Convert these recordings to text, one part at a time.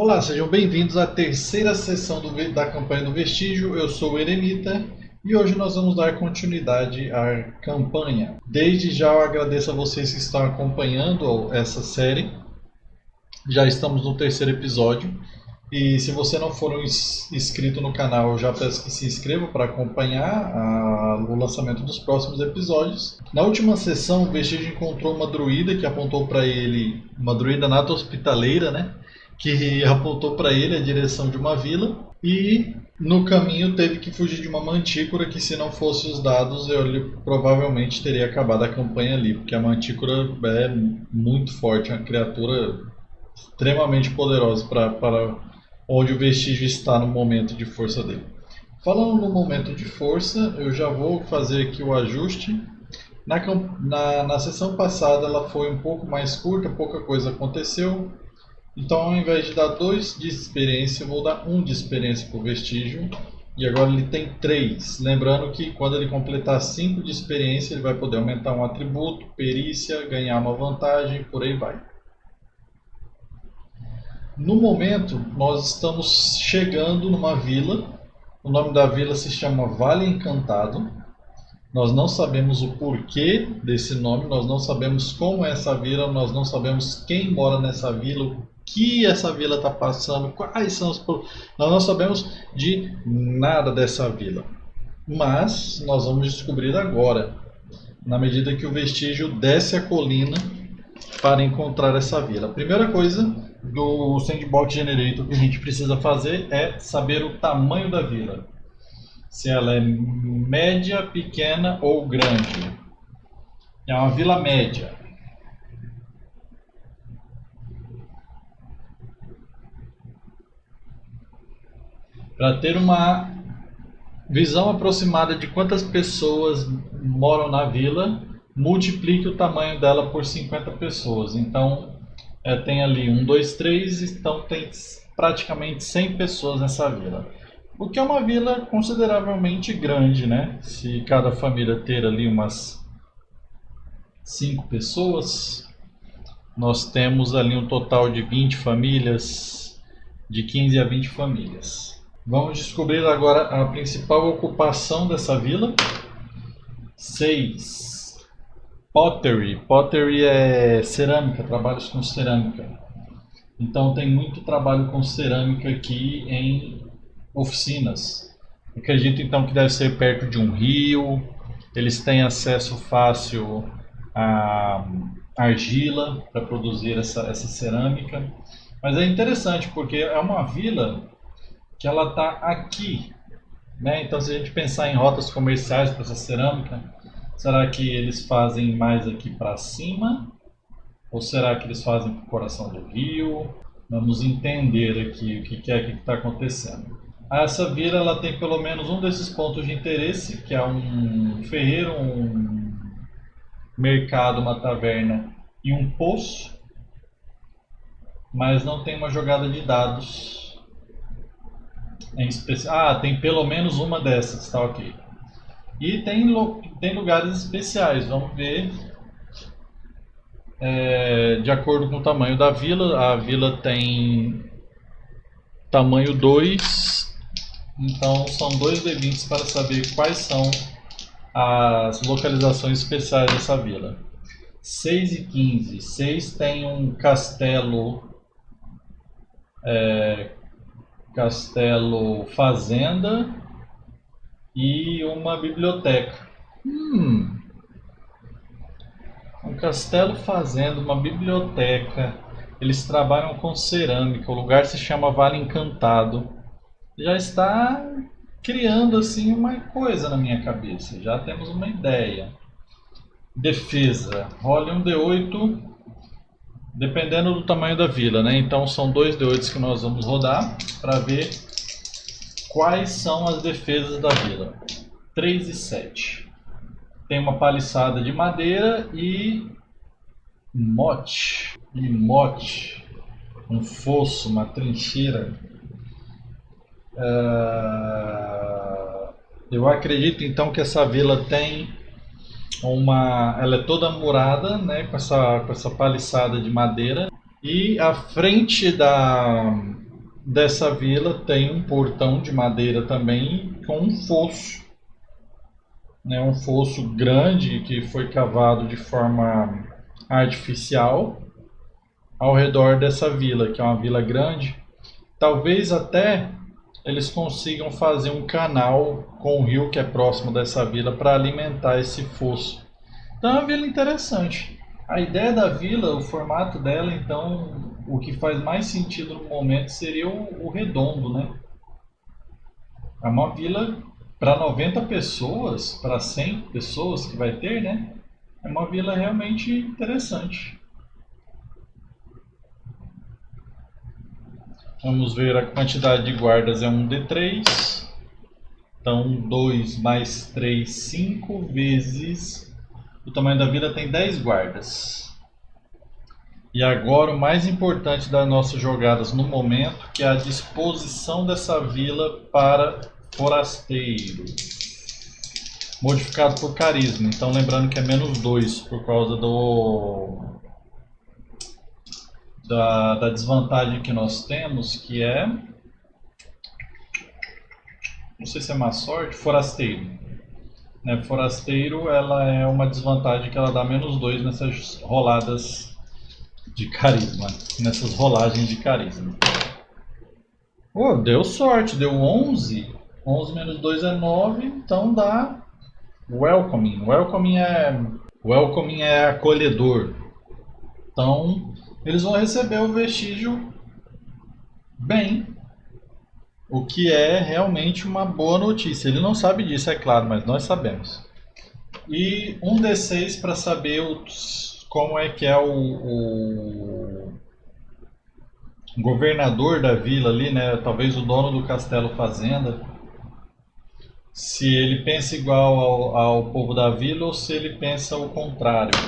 Olá, sejam bem-vindos à terceira sessão da campanha do Vestígio. Eu sou o Eremita e hoje nós vamos dar continuidade à campanha. Desde já eu agradeço a vocês que estão acompanhando essa série. Já estamos no terceiro episódio e se você não for inscrito no canal, eu já peço que se inscreva para acompanhar o lançamento dos próximos episódios. Na última sessão, o Vestígio encontrou uma druida que apontou para ele, uma druida nata hospitaleira, né? Que apontou para ele a direção de uma vila e no caminho teve que fugir de uma mantícora que, se não fosse os dados, ele provavelmente teria acabado a campanha ali, porque a mantícora é muito forte, é uma criatura extremamente poderosa para onde o Vestígio está no momento de força dele. Falando no momento de força, eu já vou fazer aqui o ajuste. Na sessão passada ela foi um pouco mais curta, pouca coisa aconteceu. Então, ao invés de dar 2 de experiência, eu vou dar 1 de experiência para o Vestígio. E agora ele tem 3. Lembrando que quando ele completar 5 de experiência, ele vai poder aumentar um atributo, perícia, ganhar uma vantagem, por aí vai. No momento, nós estamos chegando numa vila. O nome da vila se chama Vale Encantado. Nós não sabemos o porquê desse nome, nós não sabemos como é essa vila, nós não sabemos quem mora nessa vila, o que essa vila está passando, quais são os problemas. Nós não sabemos de nada dessa vila. Mas nós vamos descobrir agora, na medida que o Vestígio desce a colina para encontrar essa vila. A primeira coisa do Sandbox Generator que a gente precisa fazer é saber o tamanho da vila. Se ela é média, pequena ou grande. É uma vila média. Para ter uma visão aproximada de quantas pessoas moram na vila, multiplique o tamanho dela por 50 pessoas. Então, tem ali 1, 2, 3, então tem praticamente 100 pessoas nessa vila. O que é uma vila consideravelmente grande, né? Se cada família ter ali umas 5 pessoas, nós temos ali um total de 20 famílias, de 15 a 20 famílias. Vamos descobrir agora a principal ocupação dessa vila. 6. Pottery. Pottery é cerâmica, trabalhos com cerâmica. Então tem muito trabalho com cerâmica aqui em oficinas. Acredito então que deve ser perto de um rio. Eles têm acesso fácil a argila para produzir essa cerâmica. Mas é interessante porque é uma vila que ela está aqui, né? Então, se a gente pensar em rotas comerciais para essa cerâmica, será que eles fazem mais aqui para cima? Ou será que eles fazem para o coração do rio? Vamos entender aqui o que é que está acontecendo. Essa vila ela tem pelo menos um desses pontos de interesse, que é um ferreiro, um mercado, uma taverna e um poço, mas não tem uma jogada de dados em especial. Tem pelo menos uma dessas, tá ok. E tem lugares especiais, vamos ver. De acordo com o tamanho da vila, a vila tem tamanho 2, então são 2 D20 para saber quais são as localizações especiais dessa vila. 6 e 15. 6 tem um castelo fazenda e uma biblioteca. Um castelo fazenda, uma biblioteca. Eles trabalham com cerâmica. O lugar se chama Vale Encantado. Já está criando assim uma coisa na minha cabeça. Já temos uma ideia. Defesa. Role um D8, dependendo do tamanho da vila, né? Então são 2 D8 que nós vamos rodar para ver quais são as defesas da vila. 3 e 7. Tem uma paliçada de madeira e mote. Um fosso, uma trincheira. Eu acredito então que essa vila tem ela é toda murada, né, com essa paliçada de madeira. E à frente dessa vila tem um portão de madeira também com um fosso, né? Um fosso grande que foi cavado de forma artificial ao redor dessa vila, que é uma vila grande. Talvez até eles consigam fazer um canal com o rio que é próximo dessa vila para alimentar esse fosso. Então é uma vila interessante. A ideia da vila, o formato dela, então, o que faz mais sentido no momento seria o redondo, né? É uma vila para 90 pessoas, para 100 pessoas que vai ter, né? É uma vila realmente interessante. Vamos ver a quantidade de guardas é um D3. Então 2 mais 3, 5 vezes o tamanho da vila tem 10 guardas. E agora o mais importante das nossas jogadas no momento, que é a disposição dessa vila para forasteiros. Modificado por carisma. Então lembrando que é menos 2 por causa da desvantagem que nós temos, que é, não sei se é má sorte, forasteiro. Né? Forasteiro, ela é uma desvantagem que ela dá menos 2 nessas roladas de carisma, nessas rolagens de carisma. Oh, deu sorte, deu 11. 11 menos 2 é 9, então dá welcoming. Welcoming é acolhedor. Então, eles vão receber o vestígio bem, o que é realmente uma boa notícia. Ele não sabe disso, é claro, mas nós sabemos. E um D6 para saber como é que é o governador da vila ali, né? Talvez o dono do castelo fazenda. Se ele pensa igual ao povo da vila ou se ele pensa o contrário.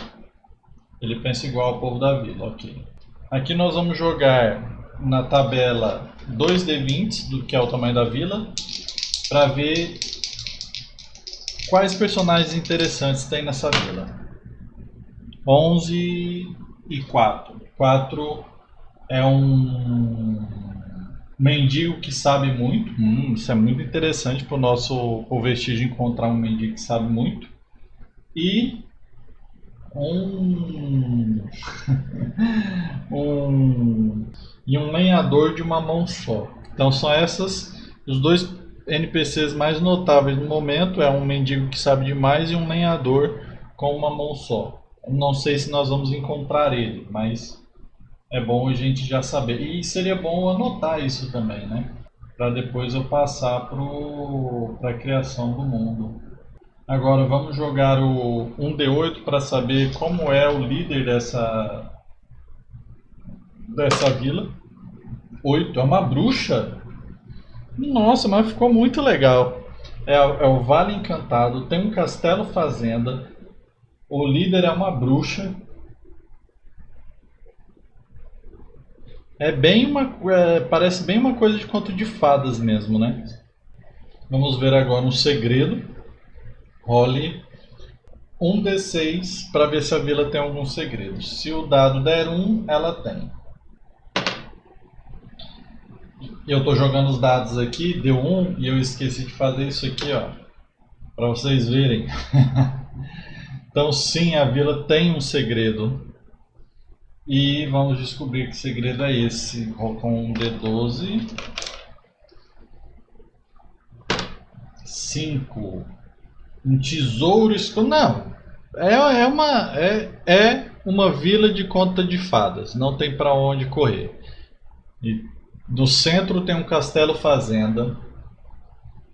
Ele pensa igual ao povo da vila, ok. Aqui nós vamos jogar na tabela 2D20, do que é o tamanho da vila, para ver quais personagens interessantes tem nessa vila. 11 e 4. 4 é um mendigo que sabe muito. Isso é muito interessante para o nosso vestígio encontrar um mendigo que sabe muito. E um, um lenhador de uma mão só. Então são essas os dois NPCs mais notáveis no momento. É um mendigo que sabe demais e um lenhador com uma mão só. Não sei se nós vamos encontrar ele, mas é bom a gente já saber. E seria bom anotar isso também, né? Para depois eu passar para a criação do mundo. Agora vamos jogar o 1D8 para saber como é o líder dessa vila. 8, é uma bruxa? Nossa, mas ficou muito legal. É o Vale Encantado, tem um castelo fazenda, o líder é uma bruxa. Parece bem uma coisa de conto de fadas mesmo, né? Vamos ver agora um segredo. Role um D6 para ver se a vila tem algum segredo. Se o dado der 1, ela tem. Eu estou jogando os dados aqui, deu 1 e eu esqueci de fazer isso aqui, ó, para vocês verem. Então sim, a vila tem um segredo. E vamos descobrir que segredo é esse. Com um D12. 5. Um tesouro escondido. Não. É uma vila de conta de fadas. Não tem para onde correr. E no centro tem um castelo fazenda,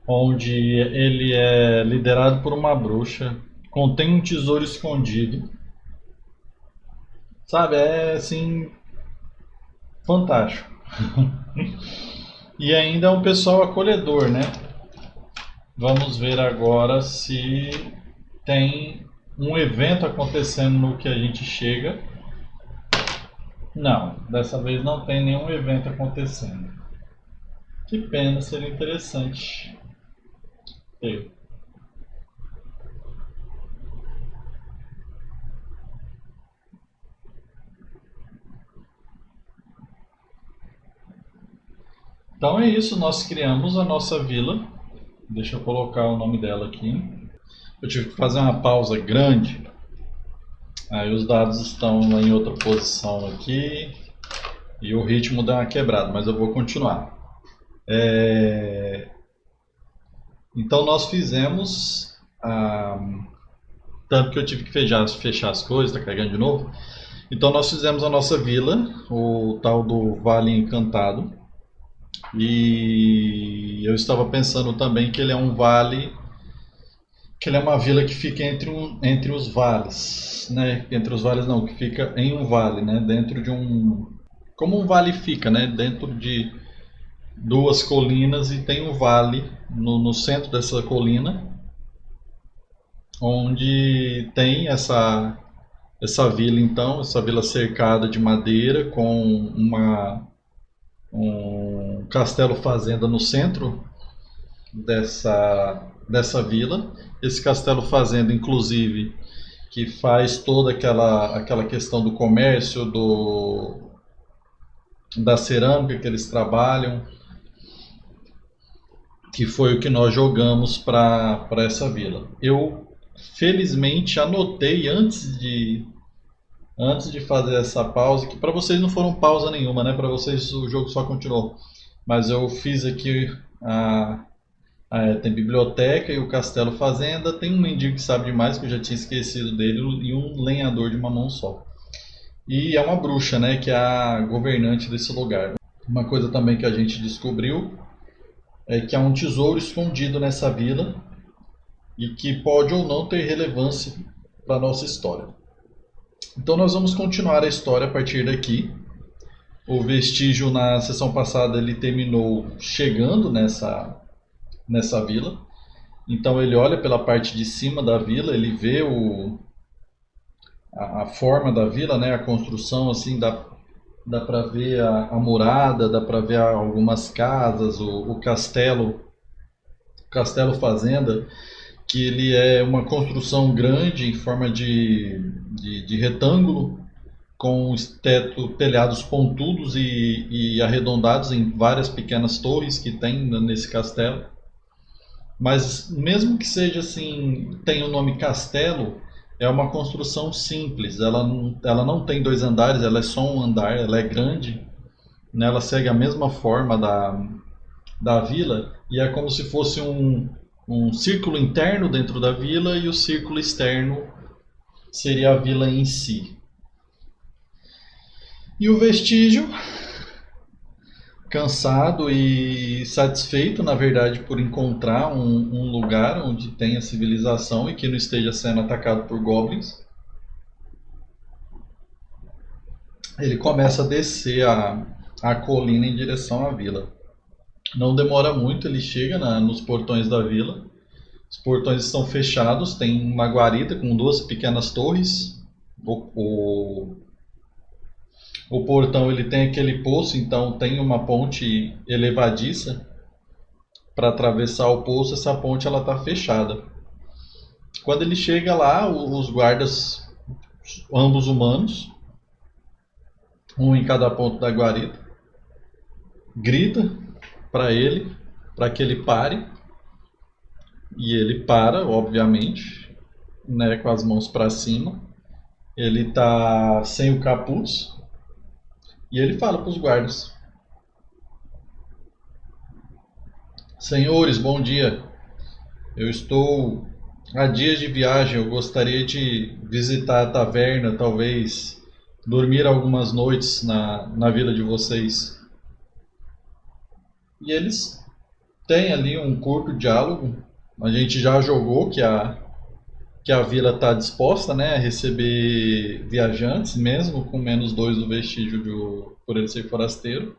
onde ele é liderado por uma bruxa. Contém um tesouro escondido. Sabe, é assim, fantástico. E ainda é um pessoal acolhedor, né? Vamos ver agora se tem um evento acontecendo no que a gente chega. Não, dessa vez não tem nenhum evento acontecendo. Que pena, seria interessante ter. Então é isso, nós criamos a nossa vila. Deixa eu colocar o nome dela aqui. Eu tive que fazer uma pausa grande. Aí os dados estão em outra posição aqui. E o ritmo deu uma quebrada, mas eu vou continuar. Então nós fizemos. Tanto que eu tive que fechar as coisas, tá carregando de novo. Então nós fizemos a nossa vila, o tal do Vale Encantado. E eu estava pensando também que ele é um vale, que ele é uma vila que fica entre os vales, né? Entre os vales não, que fica em um vale, né? Dentro de um, como um vale fica, né? Dentro de duas colinas e tem um vale no centro dessa colina, onde tem essa vila então, essa vila cercada de madeira com um castelo fazenda no centro dessa vila. Esse castelo fazenda, inclusive, que faz toda aquela questão do comércio, da cerâmica que eles trabalham, que foi o que nós jogamos para essa vila. Eu felizmente anotei antes de fazer essa pausa, que para vocês não foram pausa nenhuma, né? Para vocês o jogo só continuou. Mas eu fiz aqui tem biblioteca e o castelo fazenda, tem um mendigo que sabe demais, que eu já tinha esquecido dele, e um lenhador de uma mão só. E é uma bruxa, né, que é a governante desse lugar. Uma coisa também que a gente descobriu é que há um tesouro escondido nessa vila e que pode ou não ter relevância para a nossa história. Então nós vamos continuar a história a partir daqui. O Vestígio na sessão passada ele terminou chegando nessa vila. Então ele olha pela parte de cima da vila, ele vê a forma da vila, né, a construção, assim, dá para ver a murada, dá para ver algumas casas, o castelo fazenda, que ele é uma construção grande em forma de retângulo, com telhados pontudos e arredondados em várias pequenas torres que tem nesse castelo. Mas mesmo que seja assim, tenha o nome castelo, é uma construção simples. Ela não tem dois andares, ela é só um andar, ela é grande, né? Ela segue a mesma forma da vila e é como se fosse um círculo interno dentro da vila e o círculo externo seria a vila em si. E o vestígio, cansado e satisfeito, na verdade, por encontrar um lugar onde tenha civilização e que não esteja sendo atacado por goblins, ele começa a descer a colina em direção à vila. Não demora muito, ele chega nos portões da vila. Os portões estão fechados, tem uma guarita com duas pequenas torres. O portão ele tem aquele poço, então tem uma ponte elevadiça para atravessar o poço. Essa ponte ela está fechada. Quando ele chega lá, os guardas, ambos humanos, um em cada ponto da guarita, grita para que ele pare. E ele para, obviamente, né, com as mãos para cima. Ele tá sem o capuz e ele fala para os guardas: Senhores, bom dia. Eu estou há dias de viagem. Eu gostaria de visitar a taverna, talvez dormir algumas noites na vila de vocês. E eles têm ali um curto diálogo. A gente já jogou que a vila está disposta, né, a receber viajantes, mesmo com menos dois do vestígio por ele ser forasteiro.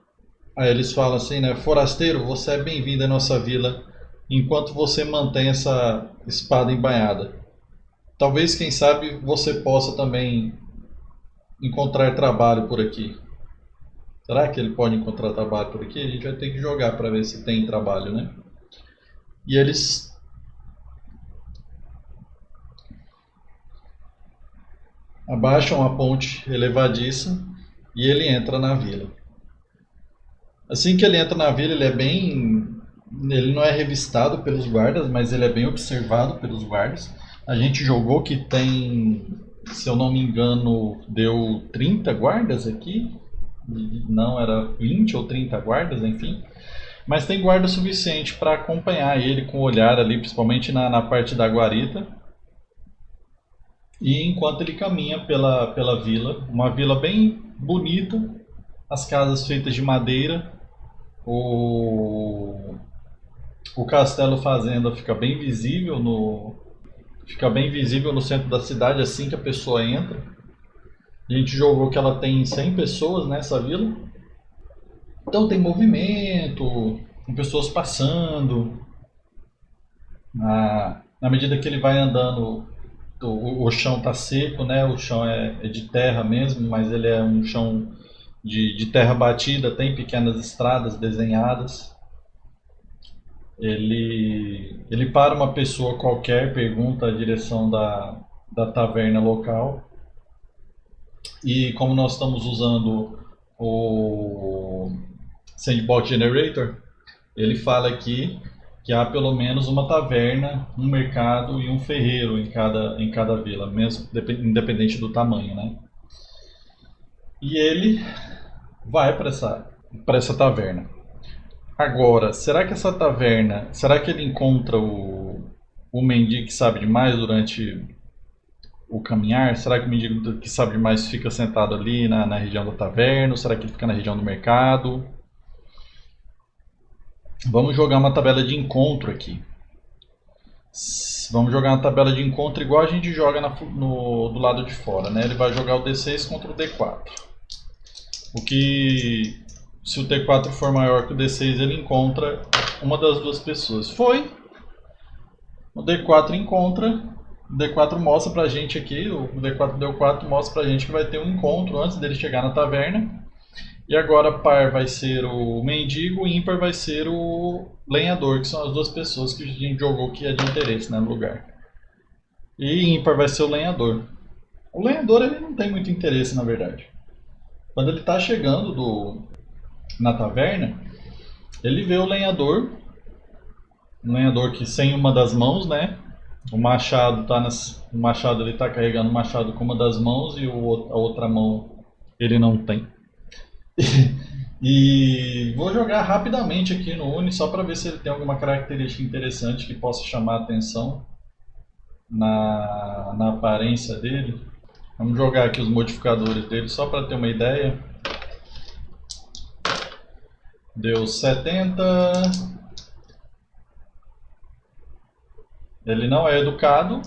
Aí eles falam assim, né, forasteiro, você é bem-vindo à nossa vila enquanto você mantém essa espada embainhada. Talvez, quem sabe, você possa também encontrar trabalho por aqui. Será que ele pode encontrar trabalho por aqui? A gente vai ter que jogar para ver se tem trabalho, né? E eles abaixam a ponte elevadiça e ele entra na vila. Assim que ele entra na vila, ele é bem. Ele não é revistado pelos guardas, mas ele é bem observado pelos guardas. A gente jogou que tem, se eu não me engano, deu 30 guardas aqui. Não, era 20 ou 30 guardas, enfim. Mas tem guarda suficiente para acompanhar ele com o olhar ali, principalmente na parte da guarita. E enquanto ele caminha pela vila, uma vila bem bonita, as casas feitas de madeira, o, o castelo fazenda fica bem visível no centro da cidade assim que a pessoa entra. A gente jogou que ela tem 100 pessoas nessa vila. Então tem movimento, com pessoas passando. Na medida que ele vai andando, o chão tá seco, né? O chão é de terra mesmo, mas ele é um chão de terra batida, tem pequenas estradas desenhadas. Ele para uma pessoa qualquer, pergunta a direção da taverna local. E como nós estamos usando o Sandbox Generator, ele fala aqui que há pelo menos uma taverna, um mercado e um ferreiro em cada vila, mesmo independente do tamanho, né? E ele vai para essa taverna. Agora, será que essa taverna, será que ele encontra o mendigo que sabe demais durante o caminhar? Será que o mendigo que sabe demais fica sentado ali na região da taverna? Ou será que ele fica na região do mercado? Vamos jogar uma tabela de encontro aqui. Vamos jogar uma tabela de encontro igual a gente joga do lado de fora, né? Ele vai jogar o D6 contra o D4. O que, se o D4 for maior que o D6, ele encontra uma das duas pessoas. Foi. O D4 encontra. O D4 mostra pra gente aqui, o D4 mostra pra gente que vai ter um encontro antes dele chegar na taverna. E agora par vai ser o mendigo e ímpar vai ser o lenhador, que são as duas pessoas que a gente jogou que é de interesse, né, no lugar. E ímpar vai ser o lenhador. O lenhador ele não tem muito interesse, na verdade. Quando ele está chegando na taverna, ele vê o lenhador que sem uma das mãos, né? O machado ele tá carregando o machado com uma das mãos e a outra mão ele não tem. E vou jogar rapidamente aqui no Uni só para ver se ele tem alguma característica interessante que possa chamar a atenção na aparência dele. Vamos jogar aqui os modificadores dele só para ter uma ideia. Deu 70. Ele não é educado.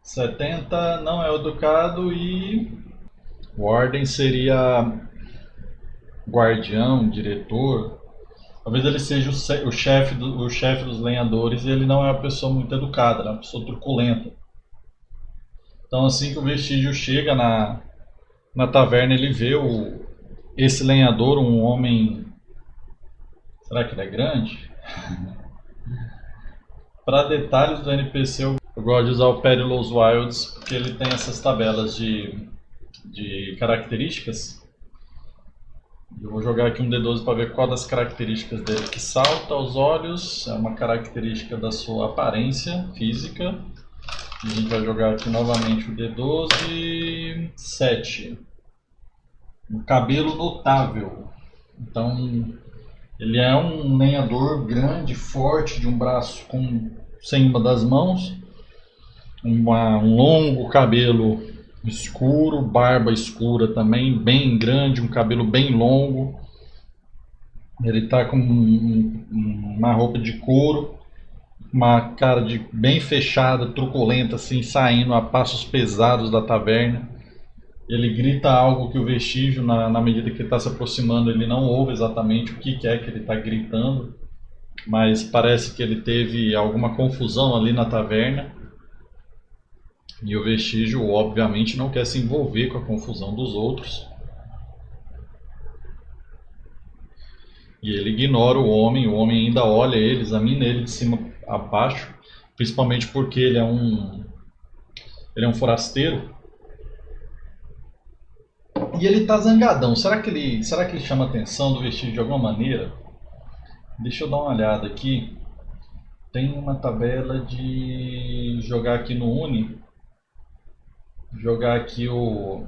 70 não é educado e o ordem seria guardião, diretor. Talvez ele seja o chefe dos lenhadores e ele não é uma pessoa muito educada, é uma pessoa truculenta. Então assim que o vestígio chega na taverna, ele vê esse lenhador, um homem. Será que ele é grande? Para detalhes do NPC, eu gosto de usar o Perilous Wilds porque ele tem essas tabelas de características. Eu vou jogar aqui um D12 para ver qual das características dele que salta aos olhos. É uma característica da sua aparência física. A gente vai jogar aqui novamente o D12. 7. Um cabelo notável. Então, ele é um lenhador grande, forte, de um braço sem uma das mãos. Um longo cabelo escuro, barba escura também, bem grande, um cabelo bem longo. Ele está com uma roupa de couro, uma cara bem fechada, truculenta, assim, saindo a passos pesados da taverna. Ele grita algo que o vestígio, na medida que ele está se aproximando, ele não ouve exatamente o que é que ele está gritando, mas parece que ele teve alguma confusão ali na taverna. E o vestígio, obviamente, não quer se envolver com a confusão dos outros. E ele ignora o homem ainda olha ele, examina ele de cima a baixo, principalmente porque ele é um forasteiro. E ele tá zangadão. Será que ele chama a atenção do vestígio de alguma maneira? Deixa eu dar uma olhada aqui. Tem uma tabela de jogar aqui no Uni. Jogar aqui o...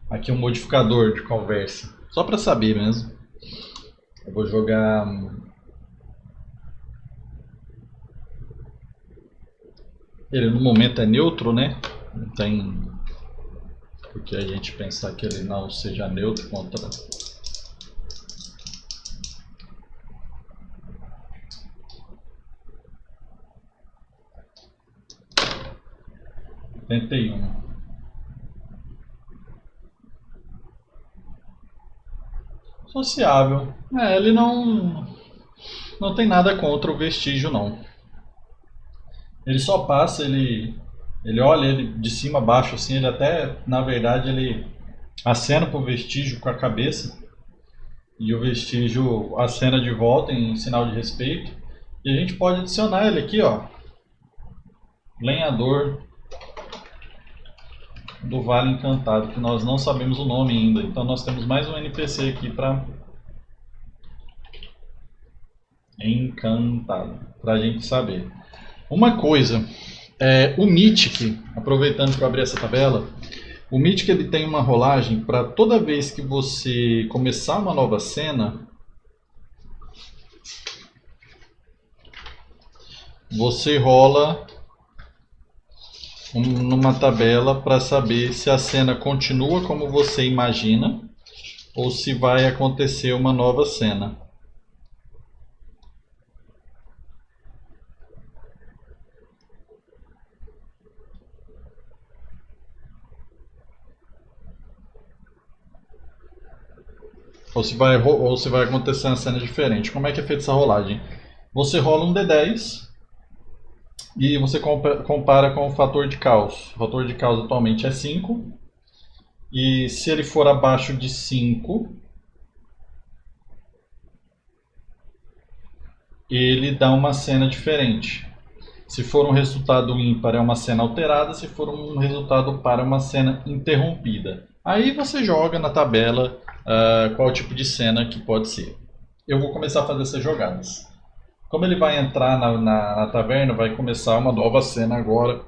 aqui um modificador de conversa. Só para saber mesmo. Eu vou jogar... ele no momento é neutro, né? Não tem porque a gente pensar que ele não seja neutro contra... 81. Sociável. Ele não tem nada contra o vestígio, não. Ele só passa, ele olha ele de cima a baixo, assim, ele até, na verdade, ele acena pro vestígio com a cabeça. E o vestígio acena de volta em sinal de respeito. E a gente pode adicionar ele aqui, ó. Lenhador do Vale Encantado, que nós não sabemos o nome ainda. Então nós temos mais um NPC aqui para Encantado, para a gente saber. Uma coisa, o Mythic, aproveitando para abrir essa tabela, o Mythic ele tem uma rolagem para toda vez que você começar uma nova cena, você rola numa tabela para saber se a cena continua como você imagina ou se vai acontecer uma nova cena. Ou se vai acontecer uma cena diferente. Como é que é feita essa rolagem? Você rola um D10 e você compara com o fator de caos. O fator de caos atualmente é 5. E se ele for abaixo de 5, ele dá uma cena diferente. Se for um resultado ímpar, é uma cena alterada. Se for um resultado par, é uma cena interrompida. Aí você joga na tabela qual tipo de cena que pode ser. Eu vou começar a fazer essas jogadas. Como ele vai entrar na taverna, vai começar uma nova cena agora.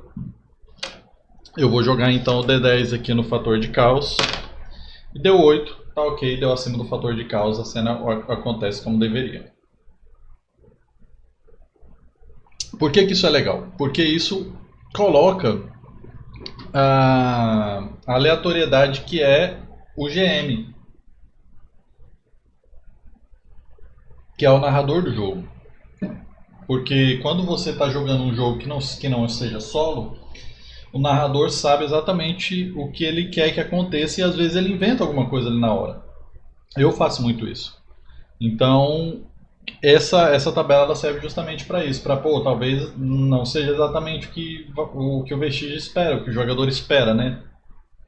Eu vou jogar então o D10 aqui no fator de caos. E deu 8, tá ok, deu acima do fator de caos, a cena acontece como deveria. Por que isso é legal? Porque isso coloca a aleatoriedade que é o GM, que é o narrador do jogo. Porque quando você está jogando um jogo que não seja solo, o narrador sabe exatamente o que ele quer que aconteça e às vezes ele inventa alguma coisa ali na hora. Eu faço muito isso. Então, essa tabela ela serve justamente para isso, para talvez não seja exatamente o que o vestígio espera, o que o jogador espera, né?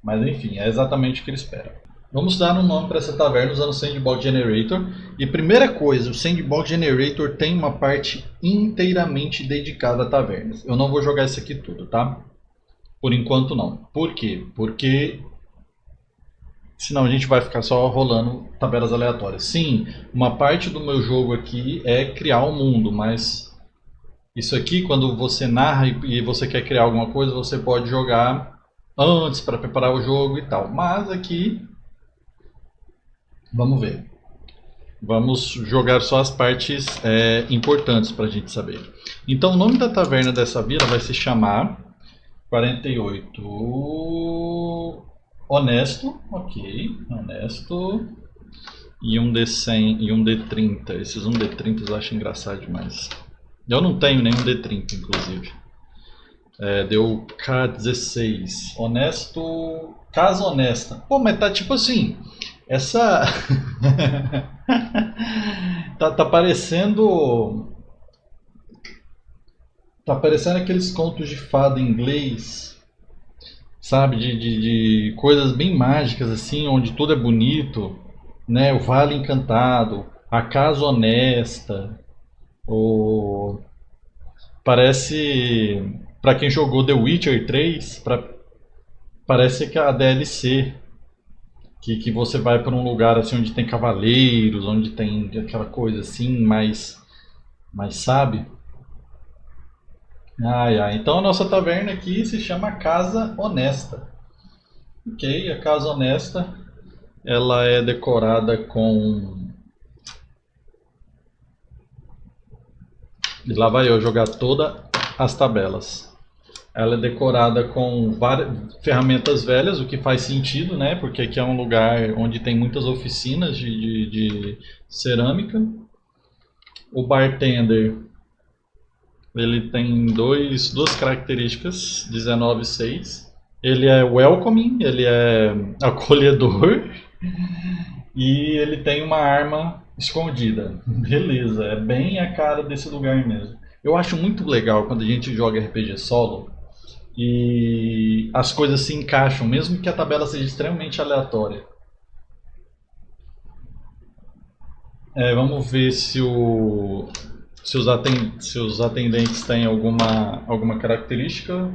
Mas enfim, é exatamente o que ele espera. Vamos dar um nome para essa taverna usando o Sandbox Generator. E primeira coisa, o Sandbox Generator tem uma parte inteiramente dedicada a tavernas. Eu não vou jogar isso aqui tudo, tá? Por enquanto não. Por quê? Porque senão a gente vai ficar só rolando tabelas aleatórias. Sim, uma parte do meu jogo aqui é criar um mundo, mas isso aqui, quando você narra e você quer criar alguma coisa, você pode jogar antes para preparar o jogo e tal. Mas aqui, vamos ver. Vamos jogar só as partes importantes para a gente saber. Então o nome da taverna dessa vila vai se chamar 48 Honesto, ok, Honesto, e um D100 e um D30. Esses um D30 eu acho engraçado demais. Eu não tenho nenhum D30, inclusive. Deu K16. Honesto, casa honesta. Pô, mas tá tipo assim, essa... tá parecendo... Tá parecendo aqueles contos de fada em inglês, sabe? De coisas bem mágicas, assim, onde tudo é bonito, né? O Vale Encantado, a Casa Honesta. O... Parece, pra quem jogou The Witcher 3, parece que a DLC, que você vai para um lugar assim onde tem cavaleiros, onde tem aquela coisa assim, mais sabe? Ai, ai. Então a nossa taverna aqui se chama Casa Honesta. Ok, a Casa Honesta, ela é decorada com... E lá vai eu jogar todas as tabelas. Ela é decorada com várias ferramentas velhas, o que faz sentido, né? Porque aqui é um lugar onde tem muitas oficinas de cerâmica. O bartender, ele tem duas características, 19,6. Ele é welcoming, ele é acolhedor e ele tem uma arma escondida. Beleza, é bem a cara desse lugar mesmo. Eu acho muito legal quando a gente joga RPG solo e as coisas se encaixam, mesmo que a tabela seja extremamente aleatória. Vamos ver se os atendentes têm alguma característica.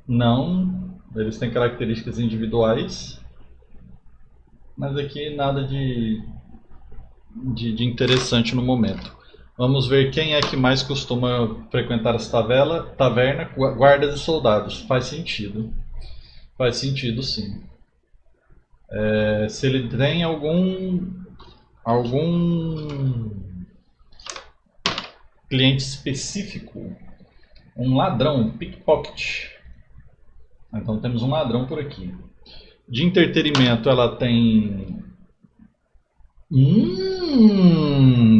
Não, eles têm características individuais, mas aqui nada de interessante no momento. Vamos ver quem é que mais costuma frequentar essa taverna, guardas e soldados. Faz sentido. Faz sentido, sim. Se ele tem algum cliente específico, um ladrão, um pickpocket. Então temos um ladrão por aqui. De entretenimento ela tem...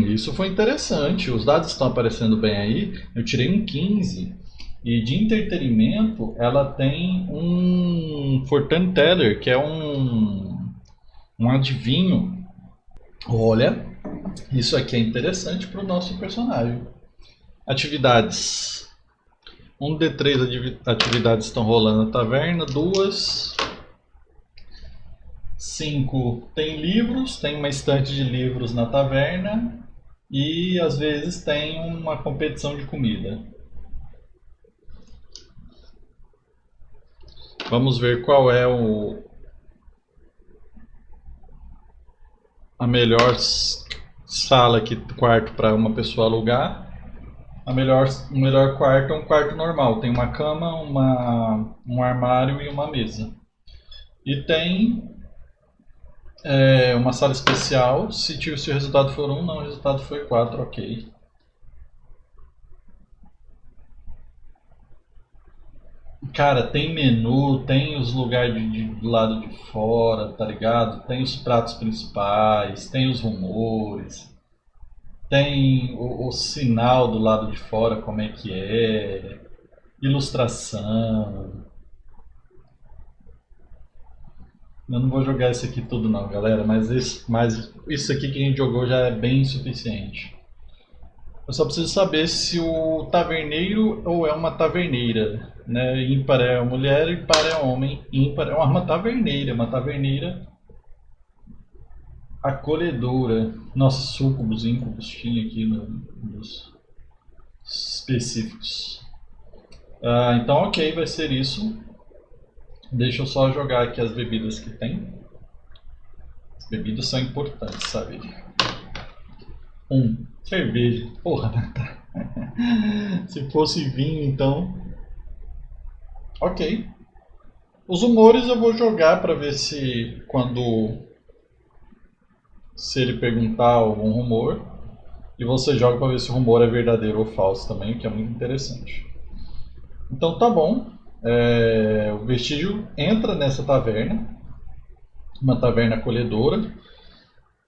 Isso foi interessante. Os dados estão aparecendo bem aí. Eu tirei um 15. E de entretenimento ela tem um Fortune Teller, que é um adivinho. Olha, isso aqui é interessante para o nosso personagem. Atividades. Um de 3 atividades estão rolando na taverna. 2. 5. Tem livros, tem uma estante de livros na taverna. E às vezes tem uma competição de comida. Vamos ver qual é a melhor sala aqui, quarto para uma pessoa alugar. O melhor quarto é um quarto normal. Tem uma cama, um armário e uma mesa. E tem uma sala especial. Se o resultado for 1, não, o resultado foi 4, ok. Cara, tem menu, tem os lugares do lado de fora, tá ligado? Tem os pratos principais, tem os rumores, tem o sinal do lado de fora, como é que é, ilustração. Eu não vou jogar isso aqui tudo não, galera, mas isso aqui que a gente jogou já é bem suficiente. Eu só preciso saber se o taverneiro ou é uma taverneira, né? Ímpar é mulher e par é homem. Ímpar é uma taverneira, acolhedora. Nossa, súcubos, íncubos tinha aqui nos específicos. Então, ok, vai ser isso. Deixa eu só jogar aqui as bebidas que tem. As bebidas são importantes, sabe? Cerveja. Porra, né? Se fosse vinho, então. Ok. Os humores eu vou jogar para ver se ele perguntar algum rumor. E você joga para ver se o rumor é verdadeiro ou falso também, o que é muito interessante. Então tá bom. O Vestígio entra nessa taverna. Uma taverna acolhedora.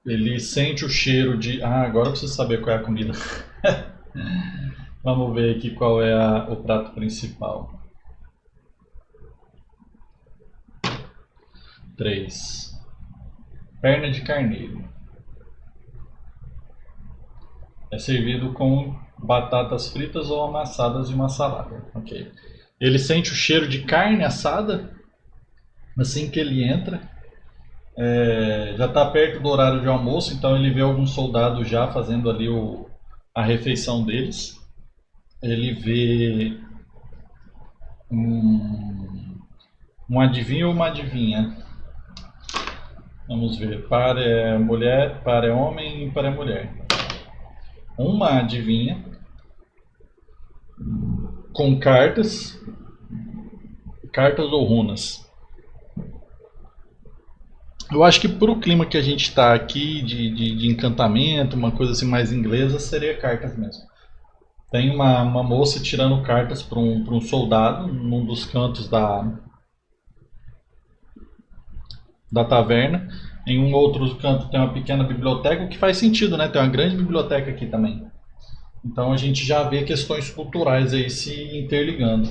Ele sente o cheiro de... agora eu preciso saber qual é a comida. Vamos ver aqui qual é o prato principal. 3. Perna de carneiro. É servido com batatas fritas ou amassadas e uma salada. Ok. Ele sente o cheiro de carne assada assim que ele entra. Já está perto do horário de almoço, então ele vê alguns soldados já fazendo ali a refeição deles. Ele vê um adivinho ou uma adivinha. Vamos ver. Par é mulher, par é homem e par é mulher. Uma adivinha com cartas ou runas. Eu acho que pro clima que a gente está aqui, de encantamento, uma coisa assim mais inglesa, seria cartas mesmo. Tem uma moça tirando cartas para um soldado num dos cantos da taverna. Em um outro canto tem uma pequena biblioteca, o que faz sentido, né? Tem uma grande biblioteca aqui também. Então a gente já vê questões culturais aí se interligando.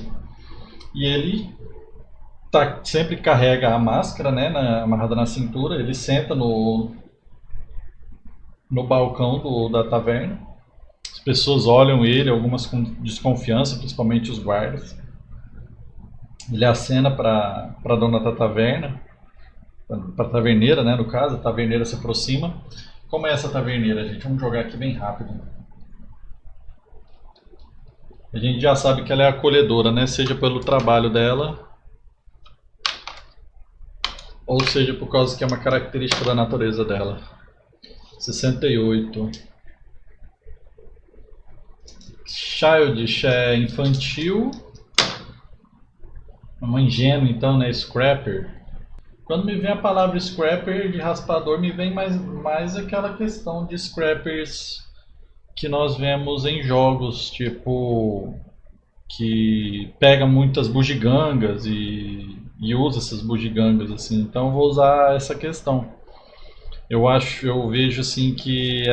E ele sempre carrega a máscara, né, amarrada na cintura. Ele senta no balcão da taverna. As pessoas olham ele, algumas com desconfiança, principalmente os guardas. Ele acena para a dona da taverna, para a taverneira, né, no caso. A taverneira se aproxima. Como é essa taverneira, gente? Vamos jogar aqui bem rápido. A gente já sabe que ela é acolhedora, né? Seja pelo trabalho dela, ou seja por causa que é uma característica da natureza dela. 68. Childish é infantil. Uma ingênua, então, né? Scrapper. Quando me vem a palavra scrapper de raspador, me vem mais aquela questão de scrappers que nós vemos em jogos, tipo, que pega muitas bugigangas e usa essas bugigangas assim. Então eu vou usar essa questão. Eu vejo assim que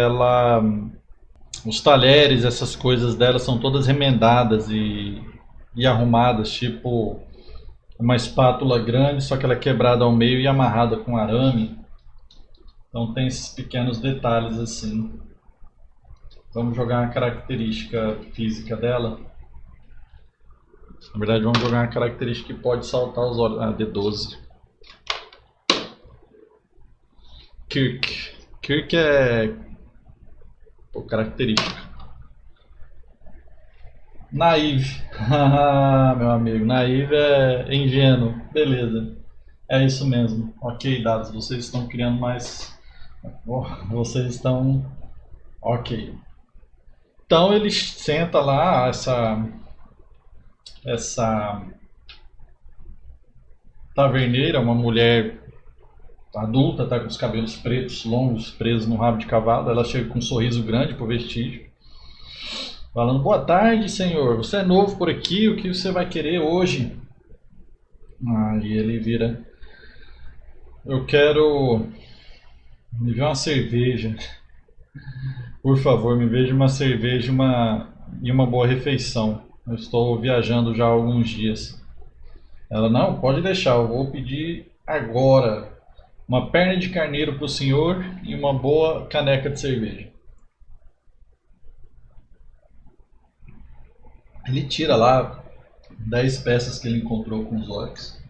os talheres, essas coisas dela são todas remendadas e arrumadas, tipo uma espátula grande, só que ela é quebrada ao meio e amarrada com arame. Então tem esses pequenos detalhes assim. Vamos jogar uma característica física dela. Na verdade, vamos jogar uma característica que pode saltar os olhos. Ah, D12. Kirk. Kirk é característica. Naive. Meu amigo, naive é ingênuo. Beleza. É isso mesmo. Ok, dados. Vocês estão criando mais. Vocês estão. Ok. Então ele senta lá, essa taverneira, uma mulher adulta, tá com os cabelos pretos, longos, presos no rabo de cavalo. Ela chega com um sorriso grande pro vestígio, falando: boa tarde, senhor. Você é novo por aqui, o que você vai querer hoje? Aí ele vira: eu quero me ver uma cerveja. Por favor, me veja uma cerveja e uma boa refeição. Eu estou viajando já há alguns dias. Ela: não, pode deixar, eu vou pedir agora uma perna de carneiro para o senhor e uma boa caneca de cerveja. Ele tira lá 10 peças que ele encontrou com os orcs.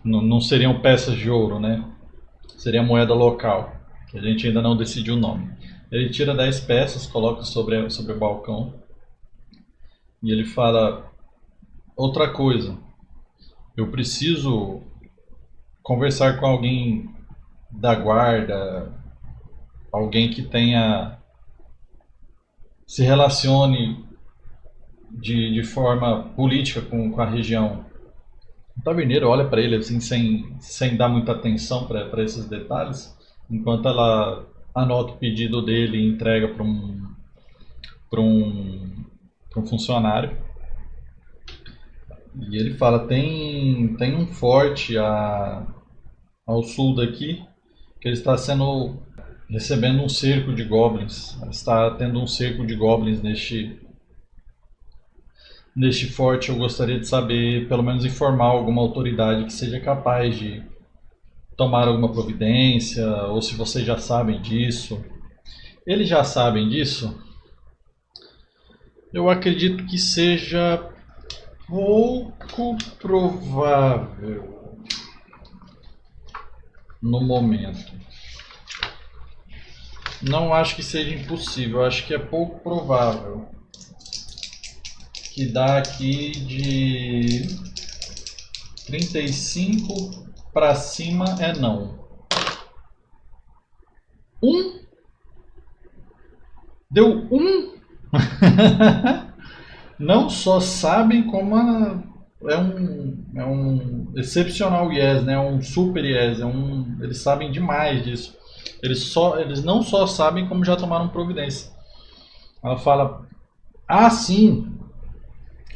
Não seriam peças de ouro, né? Seria moeda local, que a gente ainda não decidiu o nome. Ele tira 10 peças, coloca sobre o balcão e ele fala: outra coisa, eu preciso conversar com alguém da guarda, alguém que se relacione de forma política com a região. O taverneiro olha para ele assim, sem dar muita atenção para esses detalhes, enquanto ela anota o pedido dele e entrega para um funcionário. E ele fala: tem um forte ao sul daqui que ele está recebendo um cerco de goblins. Está tendo um cerco de goblins neste forte. Eu gostaria de saber, pelo menos informar alguma autoridade que seja capaz de tomar alguma providência, ou se vocês já sabem disso. Eles já sabem disso? Eu acredito que seja pouco provável. no momento. Não acho que seja impossível, acho que é pouco provável. Que dá aqui de 35 para cima é não. Deu um? Não só sabem como é um excepcional yes, né? Um super yes, eles sabem demais disso. Eles não só sabem como já tomaram providência. Ela fala: "Ah, sim,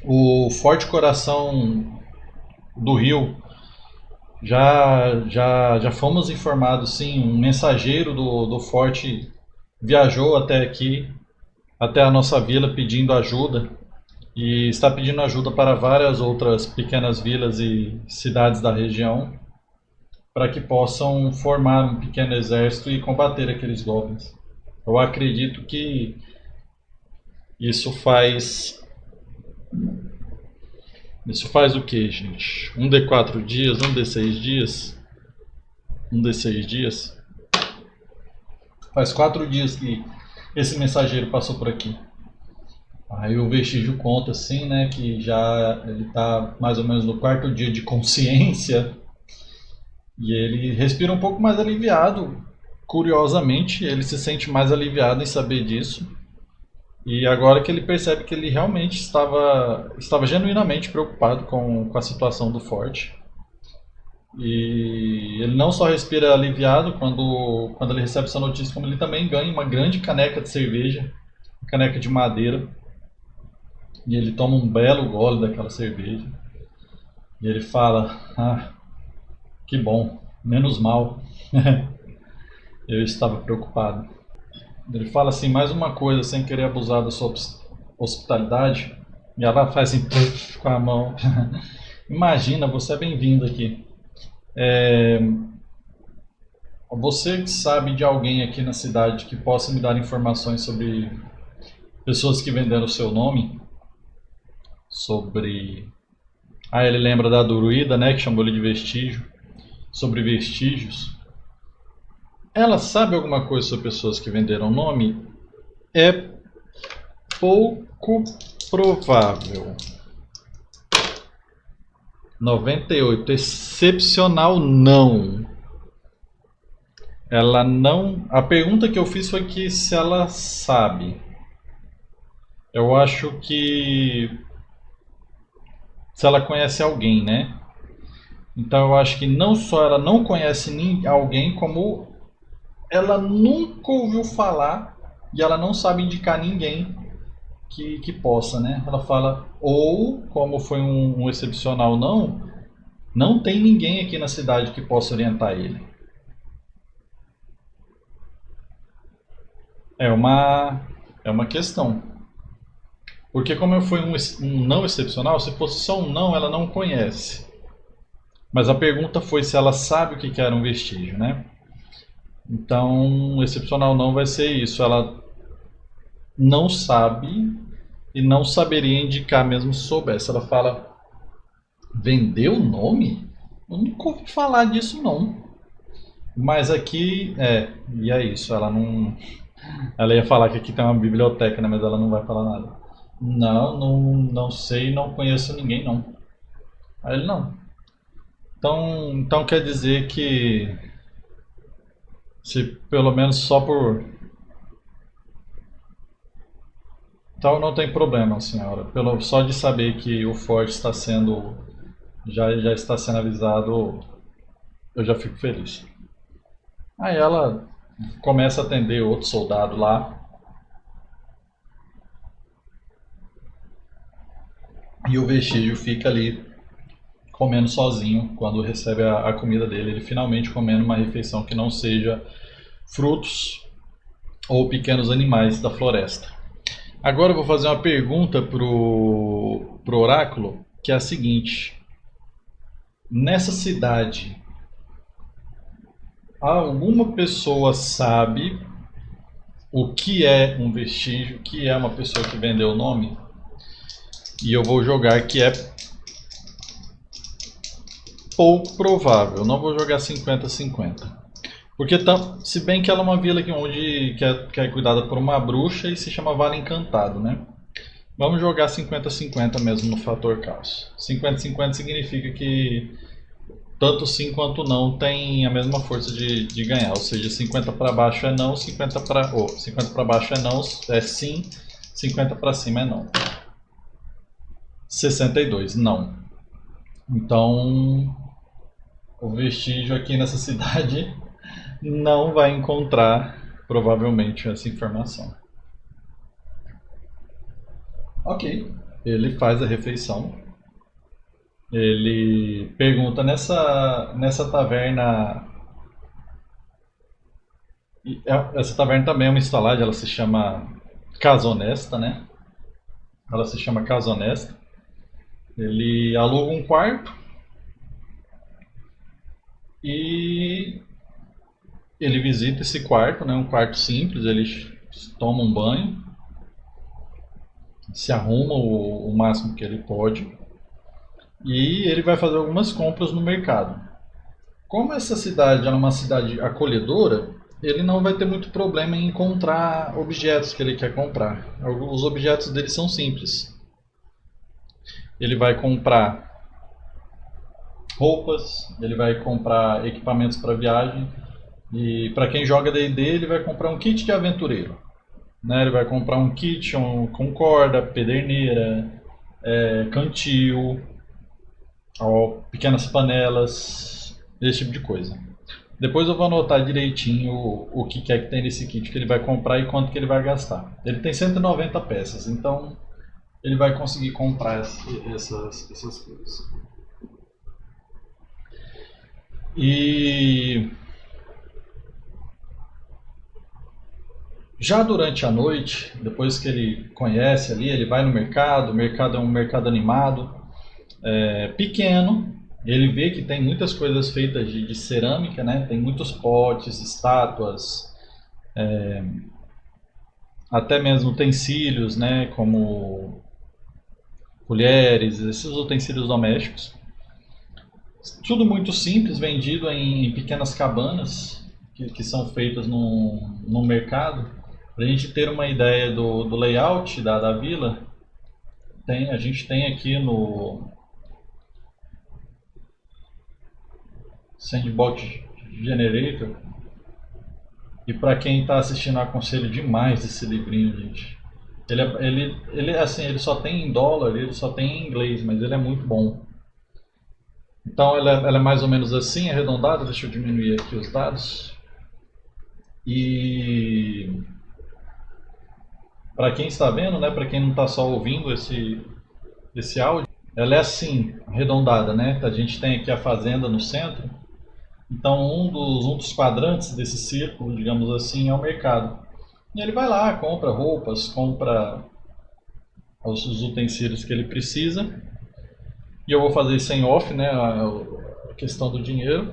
o Forte Coração do Rio já fomos informados, sim, um mensageiro do forte viajou até aqui, até a nossa vila pedindo ajuda e está pedindo ajuda para várias outras pequenas vilas e cidades da região para que possam formar um pequeno exército e combater aqueles goblins. Eu acredito que isso faz o que, gente? Um d 4 dias, um d 6 dias, um d 6 dias. Faz 4 dias que esse mensageiro passou por aqui. Aí o Vestígio conta assim, né, que já ele tá mais ou menos no quarto dia de consciência e ele respira um pouco mais aliviado. Curiosamente, ele se sente mais aliviado em saber disso. E agora que ele percebe que ele realmente estava genuinamente preocupado com a situação do forte. E ele não só respira aliviado quando ele recebe essa notícia, como ele também ganha uma grande caneca de cerveja, uma caneca de madeira. E ele toma um belo gole daquela cerveja. E ele fala: "Ah, que bom, menos mal. Eu estava preocupado." Ele fala assim, mais uma coisa, sem querer abusar da sua hospitalidade. E ela faz assim, com a mão. Imagina, você é bem-vindo aqui. Você sabe de alguém aqui na cidade que possa me dar informações sobre pessoas que venderam o seu nome? Sobre... Ah, ele lembra da druida, né, que chamou ele de vestígio. Sobre vestígios. Ela sabe alguma coisa sobre pessoas que venderam o nome? É pouco provável. 98. Excepcional não. Ela não. A pergunta que eu fiz foi que se ela sabe. Eu acho que se ela conhece alguém, né? Então eu acho que não só ela não conhece alguém, como ela nunca ouviu falar e ela não sabe indicar ninguém que possa, né? Ela fala, ou como foi um excepcional não tem ninguém aqui na cidade que possa orientar ele. É uma questão. Porque como eu fui um não excepcional, se fosse só um não, ela não conhece. Mas a pergunta foi se ela sabe o que era um vestígio, né? Então, um excepcional não vai ser isso. Ela não sabe e não saberia indicar mesmo se soubesse. Ela fala, vendeu o nome? Eu nunca ouvi falar disso não. Mas aqui, e é isso, ela não... Ela ia falar que aqui tem uma biblioteca, né? Mas ela não vai falar nada. Não sei, não conheço ninguém não. Aí ele não. Então quer dizer que se pelo menos só por... Então não tem problema, senhora. Só de saber que o forte está sendo... Já está sendo avisado, eu já fico feliz. Aí ela começa a atender outro soldado lá. E o vestígio fica ali comendo sozinho quando recebe a comida dele. Ele finalmente comendo uma refeição que não seja frutos ou pequenos animais da floresta. Agora eu vou fazer uma pergunta pro oráculo, que é a seguinte. Nessa cidade, alguma pessoa sabe o que é um vestígio, o que é uma pessoa que vendeu o nome? E eu vou jogar que é pouco provável. Não vou jogar 50-50. Porque, se bem que ela é uma vila que é cuidada por uma bruxa e se chama Vale Encantado, né? Vamos jogar 50-50 mesmo no fator caos. 50-50 significa que tanto sim quanto não tem a mesma força de ganhar. Ou seja, 50 para baixo é não, 50 para baixo é não, é sim, 50 para cima é não. 62, não. Então, o vestígio aqui nessa cidade não vai encontrar provavelmente essa informação. Ok, ele faz a refeição. Ele pergunta nessa taverna. Essa taverna também é uma estalagem, ela se chama Casa Honesta, né? Ela se chama Casa Honesta. Ele aluga um quarto e ele visita esse quarto, né? Um quarto simples. Ele toma um banho, se arruma o máximo que ele pode e ele vai fazer algumas compras no mercado. Como essa cidade é uma cidade acolhedora, ele não vai ter muito problema em encontrar objetos que ele quer comprar. Os objetos dele são simples. Ele vai comprar roupas, ele vai comprar equipamentos para viagem e para quem joga D&D ele vai comprar um kit de aventureiro. Né? Ele vai comprar um kit com corda, pederneira, cantil, pequenas panelas, esse tipo de coisa. Depois eu vou anotar direitinho o que é que tem nesse kit que ele vai comprar e quanto que ele vai gastar. Ele tem 190 peças, então ele vai conseguir comprar essas coisas. E já durante a noite, depois que ele conhece ali, ele vai no mercado. O mercado é um mercado animado, pequeno. Ele vê que tem muitas coisas feitas de cerâmica, né? Tem muitos potes, estátuas, até mesmo utensílios, né? Como colheres, esses utensílios domésticos. Tudo muito simples, vendido em pequenas cabanas que são feitas no mercado. Para a gente ter uma ideia do layout da vila, a gente tem aqui no Sandbox Generator. E para quem está assistindo, eu aconselho demais esse livrinho, gente. Ele só tem em dólar, ele só tem em inglês, mas ele é muito bom. Então ela é mais ou menos assim, arredondada. Deixa eu diminuir aqui os dados. E para quem está vendo, né, para quem não está só ouvindo esse áudio, ela é assim, arredondada, né? A gente tem aqui a fazenda no centro. Então um dos quadrantes desse círculo, digamos assim, é o mercado. E ele vai lá, compra roupas, compra os utensílios que ele precisa. E eu vou fazer isso em off, né, a questão do dinheiro.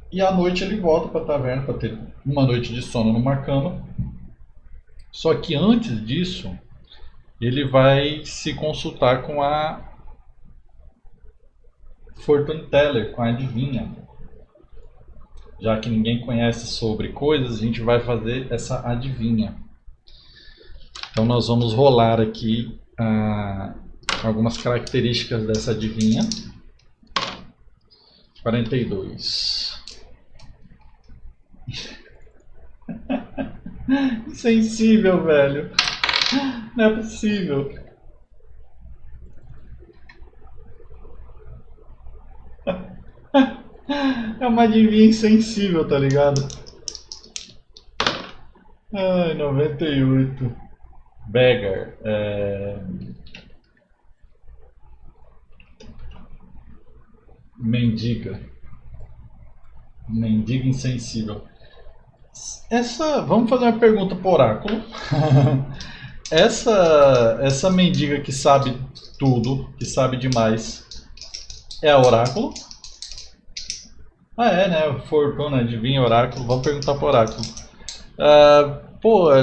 E à noite ele volta para a taverna para ter uma noite de sono numa cama. Só que antes disso, ele vai se consultar com a Fortune Teller, com a adivinha. Já que ninguém conhece sobre coisas, a gente vai fazer essa adivinha. Então nós vamos rolar aqui algumas características dessa adivinha. 42. Insensível, velho. Não é possível. É uma adivinha insensível, tá ligado? Ai, 98. Beggar. Mendiga. Mendiga insensível. Vamos fazer uma pergunta pro oráculo. Essa mendiga que sabe tudo, que sabe demais, é a oráculo? Ah, né? Fortuna, adivinha, oráculo. Vamos perguntar pro oráculo.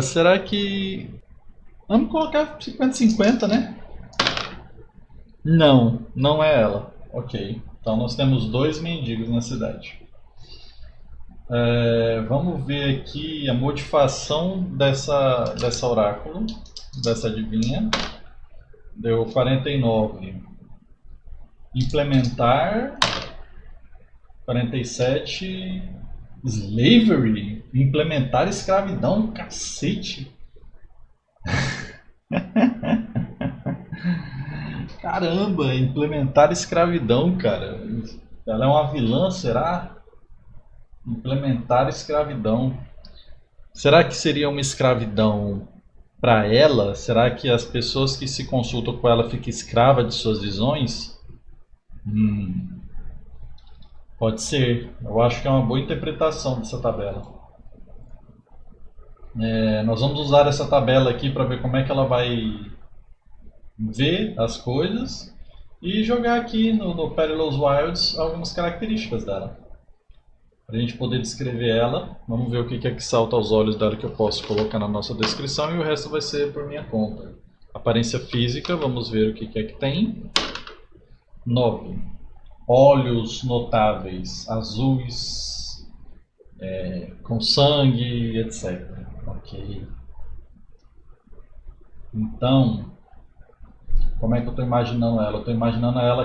Será que... Vamos colocar 50-50, né? Não é ela. Ok. Então nós temos 2 mendigos na cidade. Vamos ver aqui a modificação dessa oráculo, dessa adivinha. Deu 49. Implementar. 47. Slavery. Implementar escravidão. Cacete. Caramba, implementar escravidão, cara. Ela é uma vilã, será? Implementar escravidão. Será que seria uma escravidão para ela? Será que as pessoas que se consultam com ela ficam escravas de suas visões? Pode ser. Eu acho que é uma boa interpretação dessa tabela. Nós vamos usar essa tabela aqui para ver como é que ela vai ver as coisas e jogar aqui no Perilous Wilds algumas características dela. Para a gente poder descrever ela, vamos ver o que é que salta aos olhos dela que eu posso colocar na nossa descrição e o resto vai ser por minha conta. Aparência física, vamos ver o que é que tem. 9. Olhos notáveis, azuis, com sangue, etc. Ok. Então, como é que eu estou imaginando ela? Eu estou imaginando ela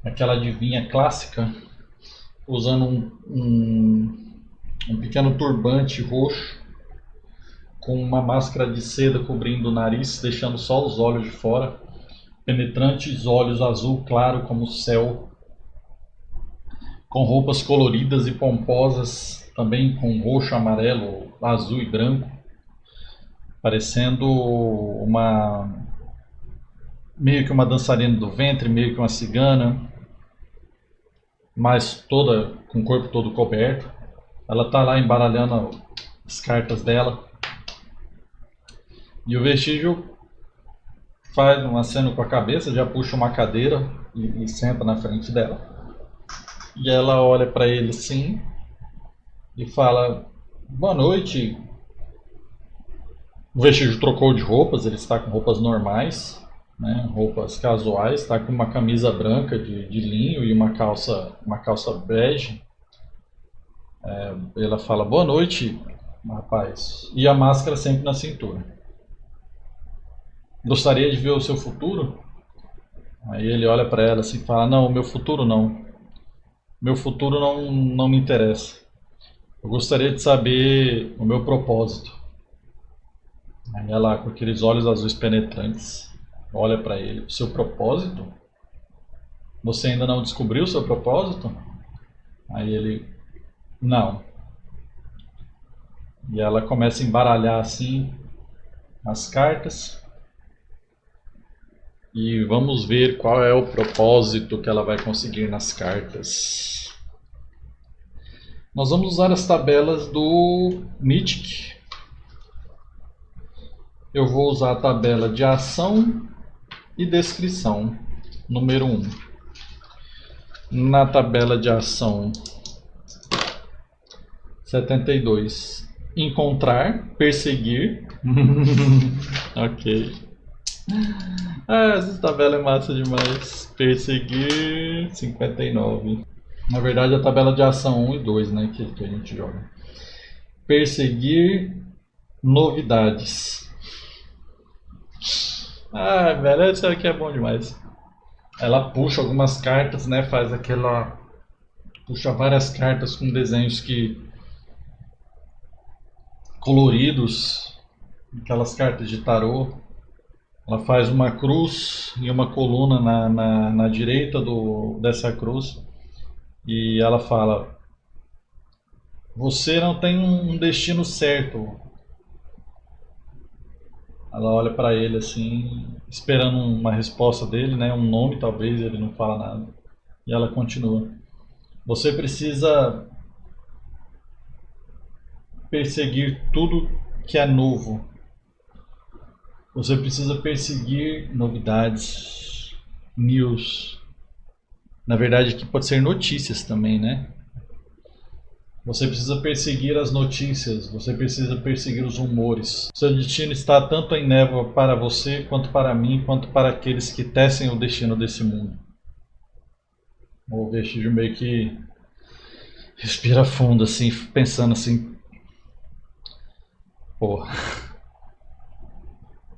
aquela adivinha clássica, usando um pequeno turbante roxo, com uma máscara de seda cobrindo o nariz, deixando só os olhos de fora, penetrantes olhos azul claro como o céu, com roupas coloridas e pomposas, também com roxo, amarelo, azul e branco, parecendo meio que uma dançarina do ventre, meio que uma cigana, mas toda com o corpo todo coberto. Ela tá lá embaralhando as cartas dela. E o vestígio faz um aceno com a cabeça, já puxa uma cadeira e senta na frente dela. E ela olha para ele assim e fala: boa noite. O vestígio trocou de roupas, ele está com roupas normais, né, roupas casuais, está com uma camisa branca de linho e uma calça bege. Ela fala: boa noite, rapaz. E a máscara sempre na cintura. Gostaria de ver o seu futuro? Aí ele olha para ela assim e fala: não, meu futuro não. Meu futuro não me interessa. Eu gostaria de saber o meu propósito. Aí ela, com aqueles olhos azuis penetrantes, olha para ele: o seu propósito? Você ainda não descobriu o seu propósito? Aí ele: não. E ela começa a embaralhar assim as cartas. E vamos ver qual é o propósito que ela vai conseguir nas cartas. Nós vamos usar as tabelas do Mythic. Eu vou usar a tabela de ação e descrição, número 1. Na tabela de ação 72, encontrar, perseguir. Ok. Essa tabela é massa demais. Perseguir 59. Na verdade a tabela de ação 1 e 2, né, que a gente joga. Perseguir novidades. Velho, esse aqui é bom demais. Ela puxa algumas cartas, né, faz aquela... Puxa várias cartas com desenhos coloridos. Aquelas cartas de tarô. Ela faz uma cruz e uma coluna na direita dessa cruz. E ela fala: você não tem um destino certo. Ela olha para ele assim, esperando uma resposta dele, né? Um nome talvez, ele não fala nada. E ela continua: você precisa perseguir tudo que é novo. Você precisa perseguir novidades, news. Na verdade aqui pode ser notícias também, né? Você precisa perseguir as notícias, você precisa perseguir os rumores. Seu destino está tanto em névoa para você, quanto para mim, quanto para aqueles que tecem o destino desse mundo. O vestígio meio que respira fundo, assim, pensando assim, pô.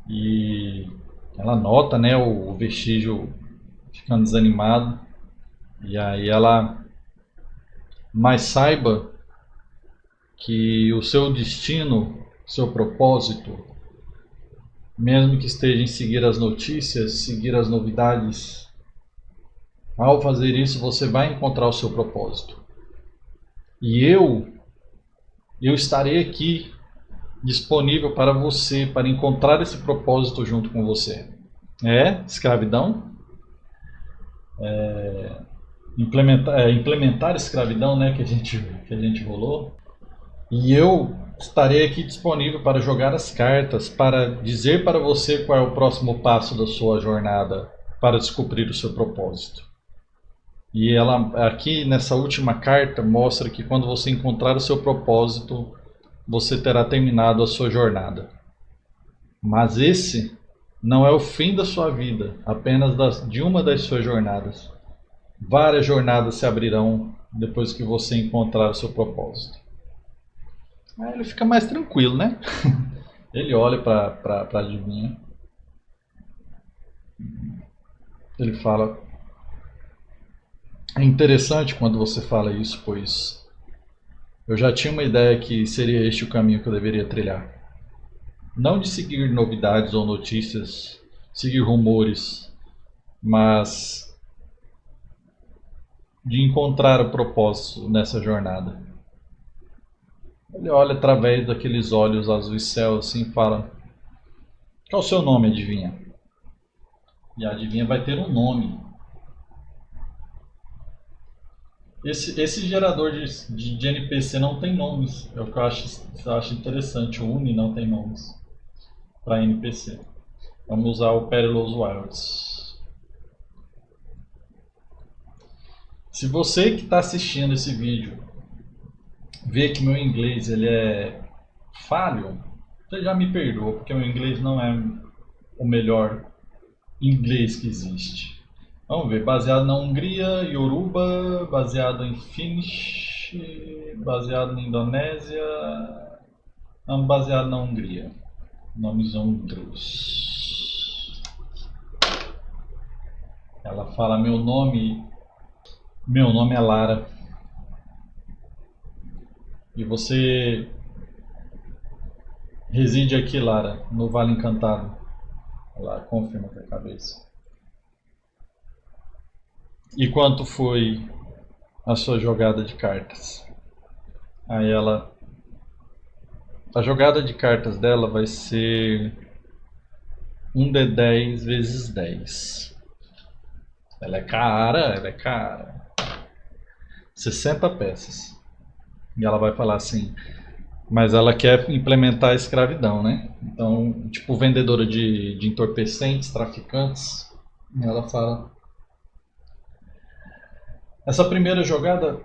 E ela nota, né, o vestígio ficando desanimado. E aí ela, mas saiba que o seu destino, seu propósito, mesmo que esteja em seguir as notícias, seguir as novidades, ao fazer isso você vai encontrar o seu propósito. E eu estarei aqui disponível para você, para encontrar esse propósito junto com você. É, escravidão, implementar escravidão, né, que a gente rolou. E eu estarei aqui disponível para jogar as cartas, para dizer para você qual é o próximo passo da sua jornada para descobrir o seu propósito. E ela aqui nessa última carta mostra que quando você encontrar o seu propósito, você terá terminado a sua jornada. Mas esse não é o fim da sua vida, apenas de uma das suas jornadas. Várias jornadas se abrirão depois que você encontrar o seu propósito. Aí ele fica mais tranquilo, né? Ele olha para a adivinha. Ele fala: é interessante quando você fala isso, pois eu já tinha uma ideia que seria este o caminho que eu deveria trilhar. Não de seguir novidades ou notícias, seguir rumores, mas de encontrar o propósito nessa jornada. Ele olha através daqueles olhos azuis céu assim e fala: qual é o seu nome, adivinha? E a adivinha vai ter um nome. Esse gerador de NPC não tem nomes. É o que eu acho interessante. O Uni não tem nomes para NPC. Vamos usar o Perilous Wilds. Se você que está assistindo esse vídeo vê que meu inglês ele é falho, você já me perdoa, porque meu inglês não é o melhor inglês que existe. Vamos ver, baseado na Hungria, Yoruba, baseado em Finnish, baseado na Indonésia, não, baseado na Hungria. Nomes húngaros. Ela fala: meu nome é Lara. E você reside aqui, Lara, no Vale Encantado. Ela confirma com a cabeça. E quanto foi a sua jogada de cartas? Aí ela... A jogada de cartas dela vai ser um D10 vezes 10. Ela é cara. 60 peças. E ela vai falar assim: mas ela quer implementar a escravidão, né? Então, tipo vendedora de entorpecentes, traficantes. Ela fala: essa primeira jogada...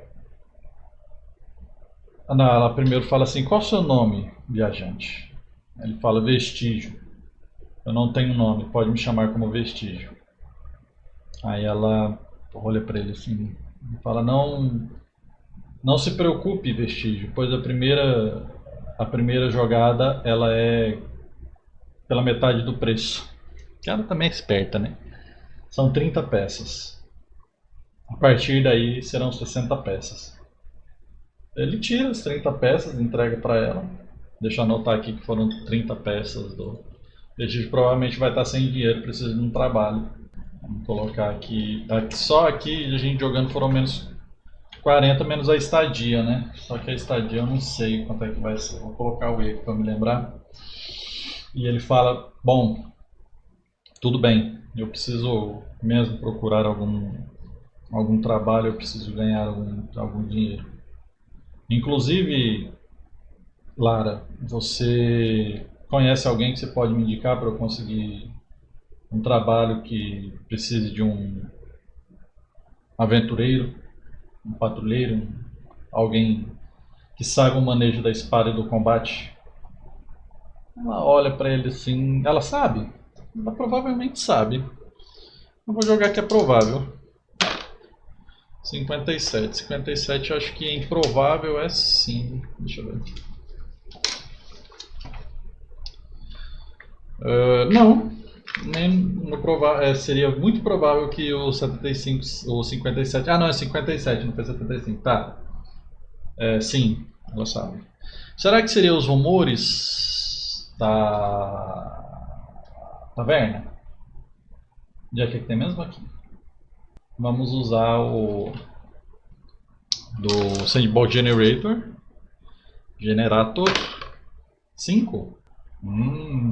Não, ela primeiro fala assim: qual é o seu nome, viajante? Ele fala: Vestígio. Eu não tenho nome, pode me chamar como Vestígio. Aí ela olha para ele assim e fala: não se preocupe, Vestígio, pois a primeira jogada ela é pela metade do preço. Ela também é esperta, né? São 30 peças. A partir daí serão 60 peças. Ele tira as 30 peças, entrega para ela. Deixa eu anotar aqui que foram 30 peças do Vestígio. Provavelmente vai estar sem dinheiro, precisa de um trabalho. Vamos colocar aqui. Só aqui a gente jogando foram menos 40 menos a estadia, né? Só que a estadia eu não sei quanto é que vai ser. Vou colocar o E aqui para me lembrar. E ele fala: bom, tudo bem, eu preciso mesmo procurar algum trabalho, eu preciso ganhar algum dinheiro. Inclusive, Lara, você conhece alguém que você pode me indicar para eu conseguir um trabalho que precise de um aventureiro, um patrulheiro, alguém que saiba o manejo da espada e do combate? Ela olha para ele assim, ela sabe? Ela provavelmente sabe. Eu vou jogar que é provável. 57 eu acho que é improvável, é sim. Deixa eu ver. Não, nem no seria muito provável que o 75 ou 57. Ah, não, é 57, não foi 75. Tá. Sim, ela sabe. Será que seriam os rumores da taverna? Já que tem mesmo aqui. Vamos usar o do Sandbox Generator 5.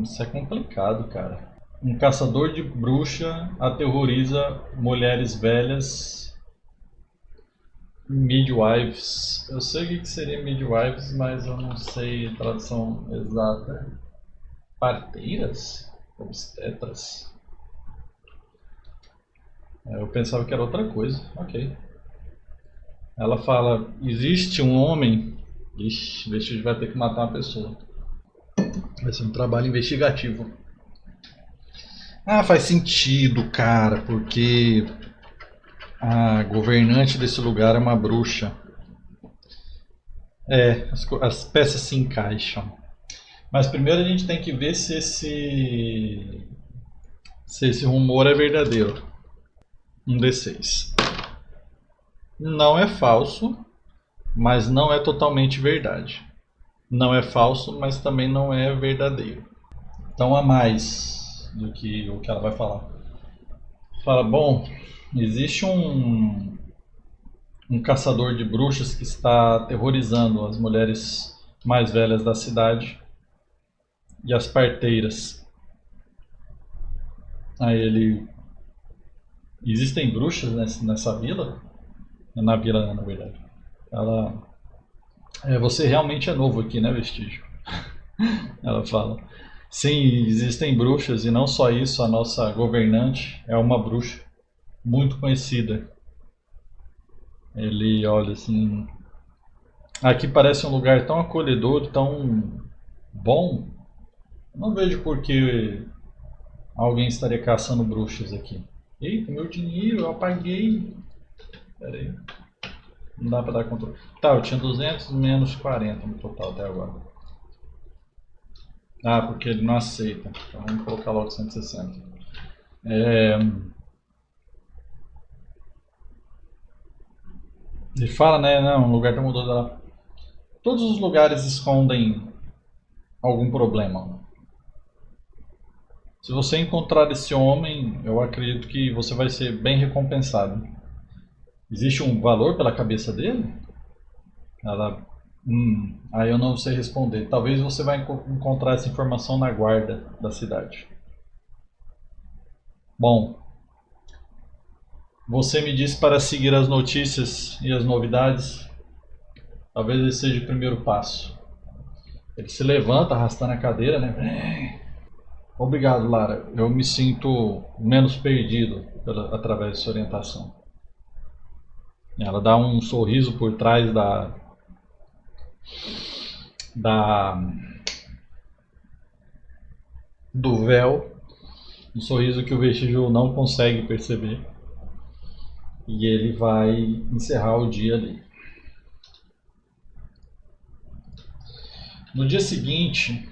Isso é complicado, cara. Um caçador de bruxa aterroriza mulheres velhas midwives. Eu sei o que seria midwives, mas eu não sei a tradução exata. Parteiras? Obstetras? Eu pensava que era outra coisa. Ok. Ela fala, existe um homem... Ixi, o vestígio vai ter que matar uma pessoa. Vai ser um trabalho investigativo. Ah, faz sentido, cara, porque a governante desse lugar é uma bruxa. As peças se encaixam. Mas primeiro a gente tem que ver se esse rumor é verdadeiro. Um D6. Não é falso, mas não é totalmente verdade. Não é falso, mas também não é verdadeiro. Então há mais do que o que ela vai falar. Fala, bom, existe um caçador de bruxas que está aterrorizando as mulheres mais velhas da cidade e as parteiras. Aí ele... Existem bruxas nessa vila? Na vila, na verdade. Ela... você realmente é novo aqui, né, Vestígio? Ela fala. Sim, existem bruxas e não só isso, a nossa governante é uma bruxa muito conhecida. Ele olha assim... Aqui parece um lugar tão acolhedor, tão bom. Não vejo por que alguém estaria caçando bruxas aqui. Eita, meu dinheiro, eu apaguei. Pera aí. Não dá pra dar controle. Tá, eu tinha 200 menos 40 no total até agora. Ah, porque ele não aceita. Então vamos colocar logo 160. Ele fala, né? Não, o lugar tá mudando lá. Todos os lugares escondem algum problema. Se você encontrar esse homem, eu acredito que você vai ser bem recompensado. Existe um valor pela cabeça dele? Ela... aí eu não sei responder. Talvez você vai encontrar essa informação na guarda da cidade. Bom, você me disse para seguir as notícias e as novidades. Talvez esse seja o primeiro passo. Ele se levanta arrastando a cadeira, né? Obrigado, Lara. Eu me sinto menos perdido através dessa orientação. Ela dá um sorriso por trás do véu, um sorriso que o vestígio não consegue perceber. E ele vai encerrar o dia ali. No dia seguinte,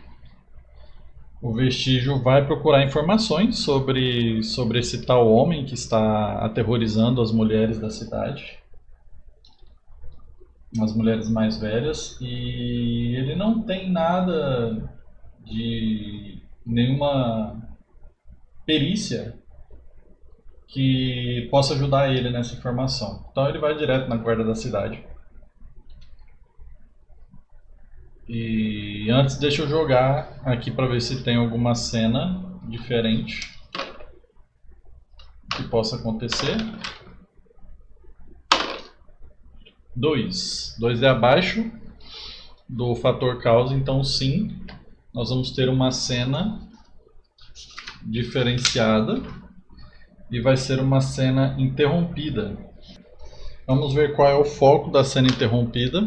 o vestígio vai procurar informações sobre esse tal homem que está aterrorizando as mulheres da cidade, as mulheres mais velhas, e ele não tem nada de nenhuma perícia que possa ajudar ele nessa informação. Então ele vai direto na guarda da cidade. E antes deixa eu jogar aqui para ver se tem alguma cena diferente que possa acontecer. 2 é abaixo do fator causa, então sim, nós vamos ter uma cena diferenciada e vai ser uma cena interrompida. Vamos ver qual é o foco da cena interrompida.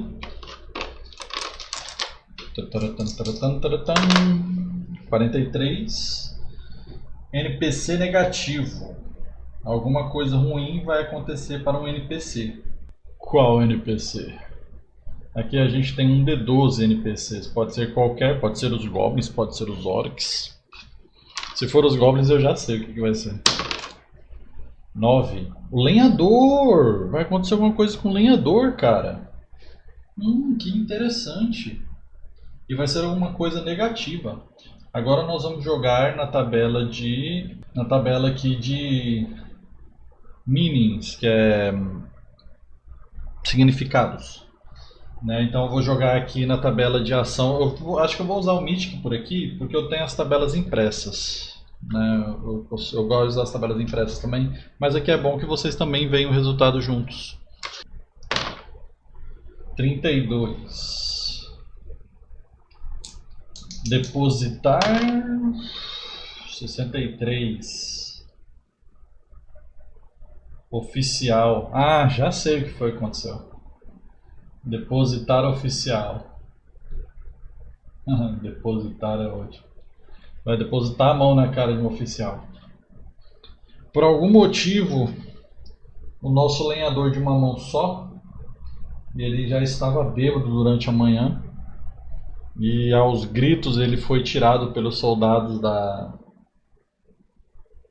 43. NPC negativo. Alguma coisa ruim vai acontecer para um NPC. Qual NPC? Aqui a gente tem um D12 NPCs. Pode ser qualquer, pode ser os goblins, pode ser os orcs. Se for os goblins eu já sei o que vai ser. 9. O lenhador! Vai acontecer alguma coisa com o lenhador, cara. Que interessante. E vai ser alguma coisa negativa. Agora nós vamos jogar na tabela aqui de meanings, que é significados. Né? Então eu vou jogar aqui na tabela de ação. Acho que eu vou usar o Mythic por aqui, porque eu tenho as tabelas impressas. Né? Eu gosto de usar as tabelas impressas também, mas aqui é bom que vocês também veem o resultado juntos. 32. Depositar 63. Oficial. Ah, já sei o que foi que aconteceu. Depositar oficial. Depositar é ótimo. Vai depositar a mão na cara de um oficial. Por algum motivo, o nosso lenhador de uma mão só, ele já estava bêbado durante a manhã. E aos gritos ele foi tirado pelos soldados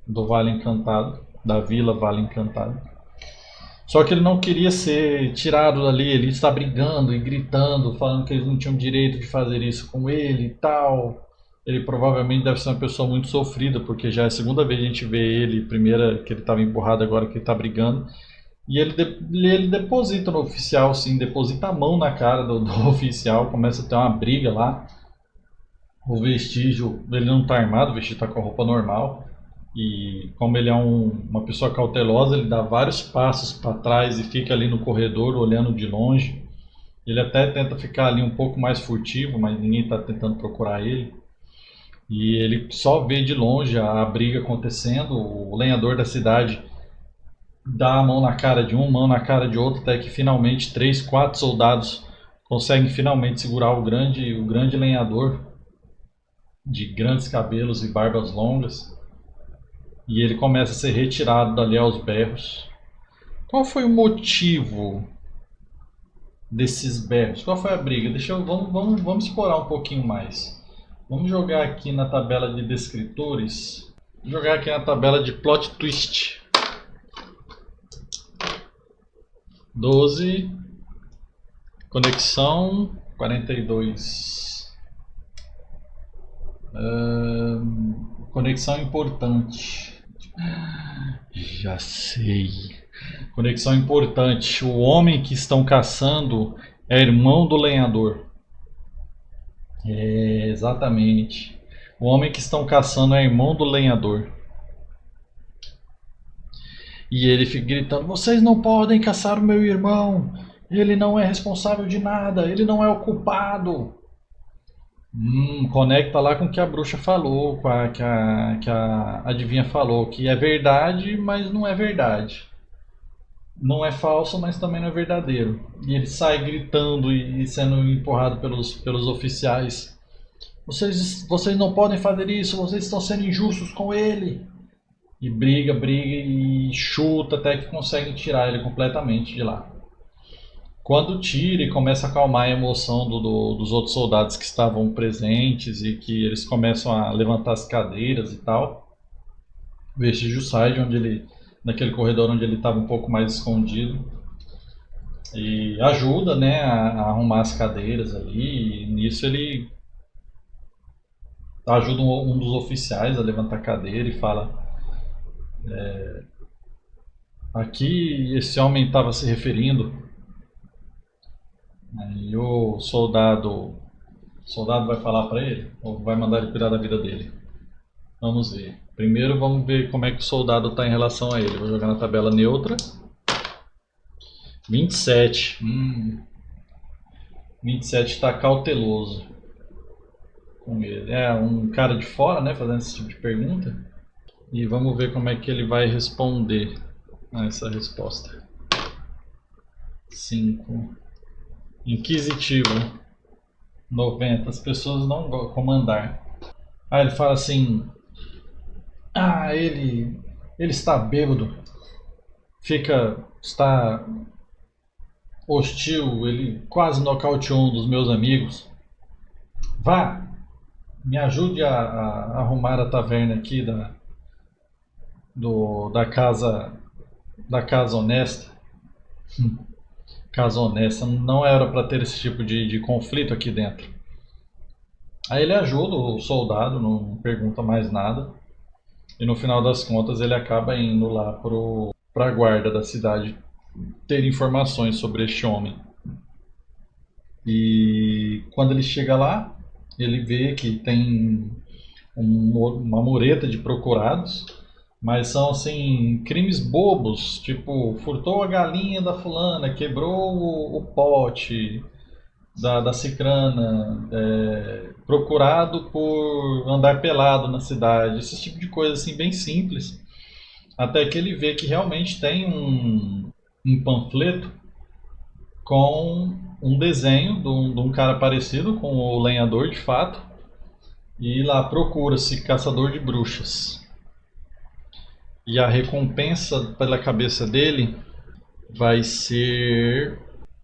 do Vale Encantado, da Vila Vale Encantado. Só que ele não queria ser tirado dali, ele está brigando e gritando, falando que eles não tinham direito de fazer isso com ele e tal. Ele provavelmente deve ser uma pessoa muito sofrida, porque já é a segunda vez que a gente vê ele, primeira que ele estava empurrado, agora que ele está brigando. E ele deposita no oficial, sim, deposita a mão na cara do oficial, começa a ter uma briga lá. O Vestígio, ele não está armado, o Vestígio está com a roupa normal. E como ele é uma pessoa cautelosa, ele dá vários passos para trás e fica ali no corredor olhando de longe. Ele até tenta ficar ali um pouco mais furtivo, mas ninguém está tentando procurar ele. E ele só vê de longe a briga acontecendo. O lenhador da cidade dá a mão na cara de um, mão na cara de outro, até que finalmente 3, 4 soldados conseguem finalmente segurar o grande lenhador de grandes cabelos e barbas longas. E ele começa a ser retirado dali aos berros. Qual foi o motivo desses berros? Qual foi a briga? Vamos explorar um pouquinho mais. Vamos jogar aqui na tabela de descritores. Vou jogar aqui na tabela de plot twist. 12. Conexão 42. Conexão importante. Já sei. Conexão importante. O homem que estão caçando é irmão do lenhador. É, exatamente. O homem que estão caçando é irmão do lenhador. E ele fica gritando: vocês não podem caçar o meu irmão. Ele não é responsável de nada. Ele não é o culpado. Conecta lá com o que a bruxa falou, com que a adivinha falou, que é verdade, mas não é verdade. Não é falso, mas também não é verdadeiro. E ele sai gritando e sendo empurrado pelos oficiais. Vocês não podem fazer isso, vocês estão sendo injustos com ele. E briga e chuta até que conseguem tirar ele completamente de lá. Quando tira e começa a acalmar a emoção dos outros soldados que estavam presentes e que eles começam a levantar as cadeiras e tal, o Vestígio sai de onde ele, naquele corredor onde ele estava um pouco mais escondido, e ajuda, né, a arrumar as cadeiras ali. E nisso ele ajuda um dos oficiais a levantar a cadeira e fala: aqui esse homem estava se referindo. E o soldado vai falar para ele ou vai mandar ele cuidar da vida dele? Vamos ver. Primeiro vamos ver como é que o soldado está em relação a ele. Vou jogar na tabela neutra. 27. 27 está cauteloso com ele. É um cara de fora, né, fazendo esse tipo de pergunta. E vamos ver como é que ele vai responder a essa resposta. 5. Inquisitivo. 90. As pessoas não gostam de comandar. Aí ele fala assim: ele Ele está bêbado, está hostil, ele quase nocauteou um dos meus amigos. Vá, me ajude a arrumar a taverna aqui da casa honesta. Casa honesta, não era para ter esse tipo de conflito aqui dentro. Aí ele ajuda o soldado, não pergunta mais nada. E no final das contas ele acaba indo lá para a guarda da cidade ter informações sobre este homem. E quando ele chega lá, ele vê que tem uma mureta de procurados, mas são assim crimes bobos, tipo furtou a galinha da fulana, quebrou o pote da cicrana, procurado por andar pelado na cidade, esse tipo de coisa assim bem simples, até que ele vê que realmente tem um panfleto com um desenho de um cara parecido com o lenhador de fato, e lá procura-se caçador de bruxas. E a recompensa pela cabeça dele vai ser.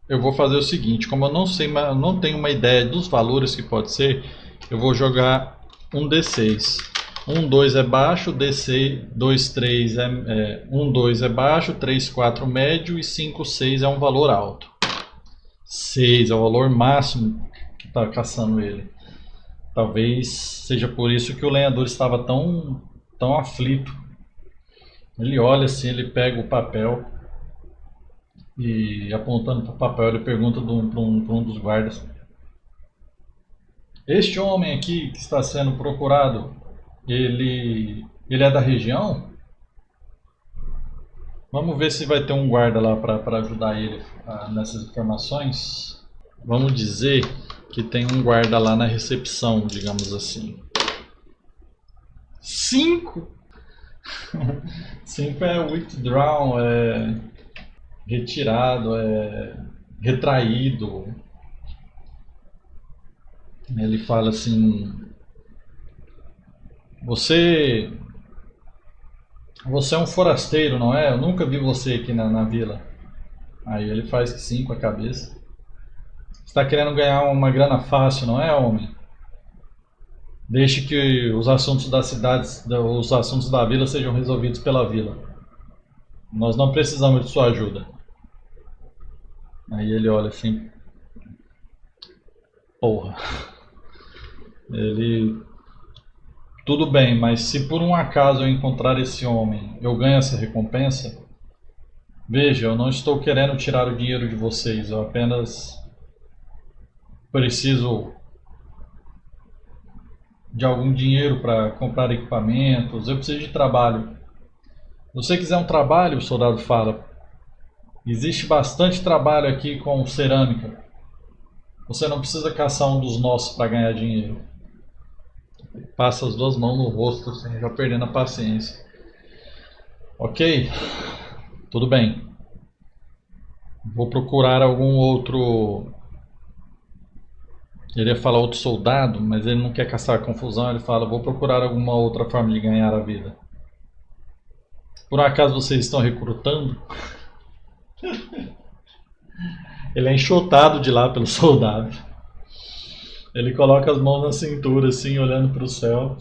Eu vou fazer o seguinte: como eu não sei, não tenho uma ideia dos valores que pode ser, eu vou jogar um D6. 1, 2 é baixo, DC 2, 3 1, 2 é baixo, 3, 4 médio e 5, 6 é um valor alto. 6 é o valor máximo que está caçando ele. Talvez seja por isso que o lenhador estava tão aflito. Ele olha assim, ele pega o papel e apontando para o papel ele pergunta para um dos guardas: este homem aqui que está sendo procurado, ele é da região? Vamos ver se vai ter um guarda lá para ajudar ele nessas informações. Vamos dizer que tem um guarda lá na recepção, digamos assim. 5? 5 é withdrawn, é retirado, é retraído. Ele fala assim: Você é um forasteiro, não é? Eu nunca vi você aqui na vila. Aí ele faz que sim com a cabeça. Você está querendo ganhar uma grana fácil, não é, homem? Deixe que os assuntos da cidade, os assuntos da vila sejam resolvidos pela vila. Nós não precisamos de sua ajuda. Aí ele olha assim: porra. Ele... Tudo bem, mas se por um acaso eu encontrar esse homem, eu ganho essa recompensa? Veja, eu não estou querendo tirar o dinheiro de vocês, eu apenas preciso de algum dinheiro para comprar equipamentos, eu preciso de trabalho. Se você quiser um trabalho, o soldado fala, existe bastante trabalho aqui com cerâmica. Você não precisa caçar um dos nossos para ganhar dinheiro. Passa as duas mãos no rosto, assim, já perdendo a paciência. Ok, tudo bem. Vou procurar algum outro. Ele ia falar outro soldado, mas ele não quer caçar confusão. Ele fala: vou procurar alguma outra forma de ganhar a vida. Por acaso vocês estão recrutando? Ele é enxotado de lá pelo soldado. Ele coloca as mãos na cintura, assim, olhando para o céu.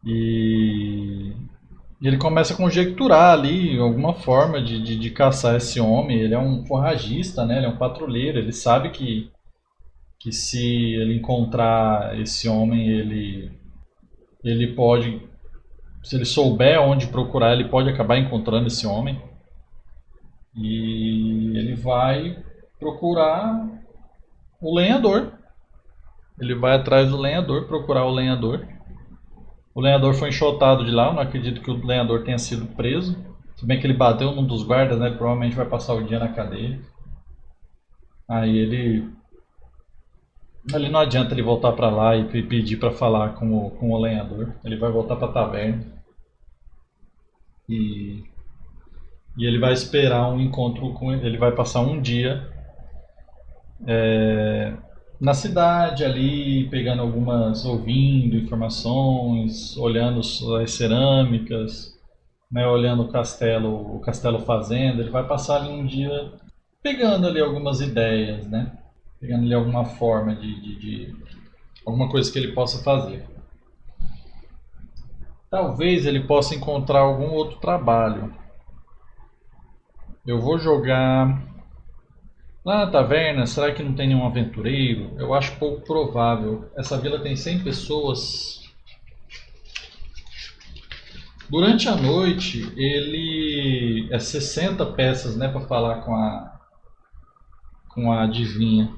E ele começa a conjecturar ali alguma forma de caçar esse homem. Ele é um forragista, né? Ele é um patrulheiro. Ele sabe que se ele encontrar esse homem, ele pode, se ele souber onde procurar, ele pode acabar encontrando esse homem. E ele vai procurar o lenhador. Ele vai atrás do lenhador, procurar o lenhador. O lenhador foi enxotado de lá, eu não acredito que o lenhador tenha sido preso. Se bem que ele bateu num dos guardas, né? Ele provavelmente vai passar o dia na cadeia. Aí ele não adianta ele voltar para lá e pedir para falar com o lenhador. Ele vai voltar para a taverna. E ele vai esperar um encontro com ele. Ele vai passar um dia na cidade ali, pegando algumas, ouvindo informações, olhando as cerâmicas, né, olhando o castelo fazenda. Ele vai passar ali um dia pegando ali algumas ideias, né? Pegando ali alguma forma de alguma coisa que ele possa fazer. Talvez ele possa encontrar algum outro trabalho. Eu vou jogar lá na taverna. Será que não tem nenhum aventureiro? Eu acho pouco provável. Essa vila tem 100 pessoas. Durante a noite, ele é 60 peças, né, para falar com a adivinha.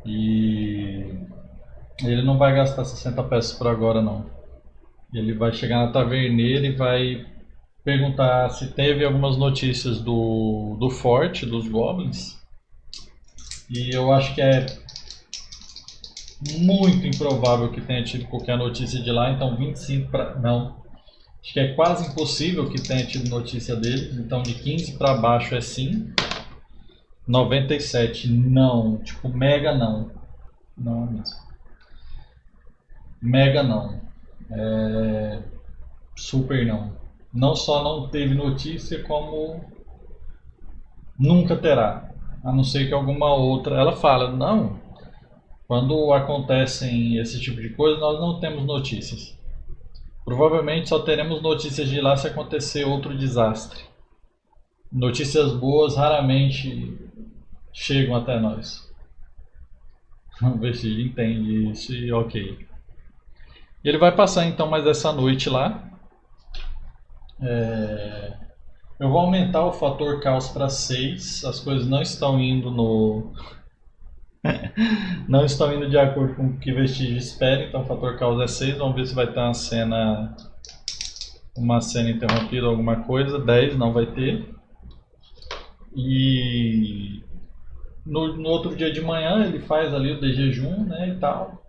E ele não vai gastar 60 peças por agora, não. Ele vai chegar na taverneira e vai perguntar se teve algumas notícias do forte dos goblins. E eu acho que é muito improvável que tenha tido qualquer notícia de lá, então 25 para. Não. Acho que é quase impossível que tenha tido notícia deles, então de 15 para baixo é sim. 97 não. Tipo, mega não. Não é mesmo. Mega não. É... Super não. Não só não teve notícia, como nunca terá. A não ser que alguma outra. Ela fala, não. Quando acontecem esse tipo de coisa, nós não temos notícias. Provavelmente só teremos notícias de lá se acontecer outro desastre. Notícias boas raramente chegam até nós. O Vestígio entende isso e ok. E ele vai passar então mais essa noite lá. Eu vou aumentar o fator caos para 6. As coisas não estão indo no. Não estão indo de acordo com o que Vestígio espera, então o fator caos é 6. Vamos ver se vai ter uma cena interrompida, alguma coisa. 10 não vai ter. E no outro dia de manhã ele faz ali o de jejum, né, e tal.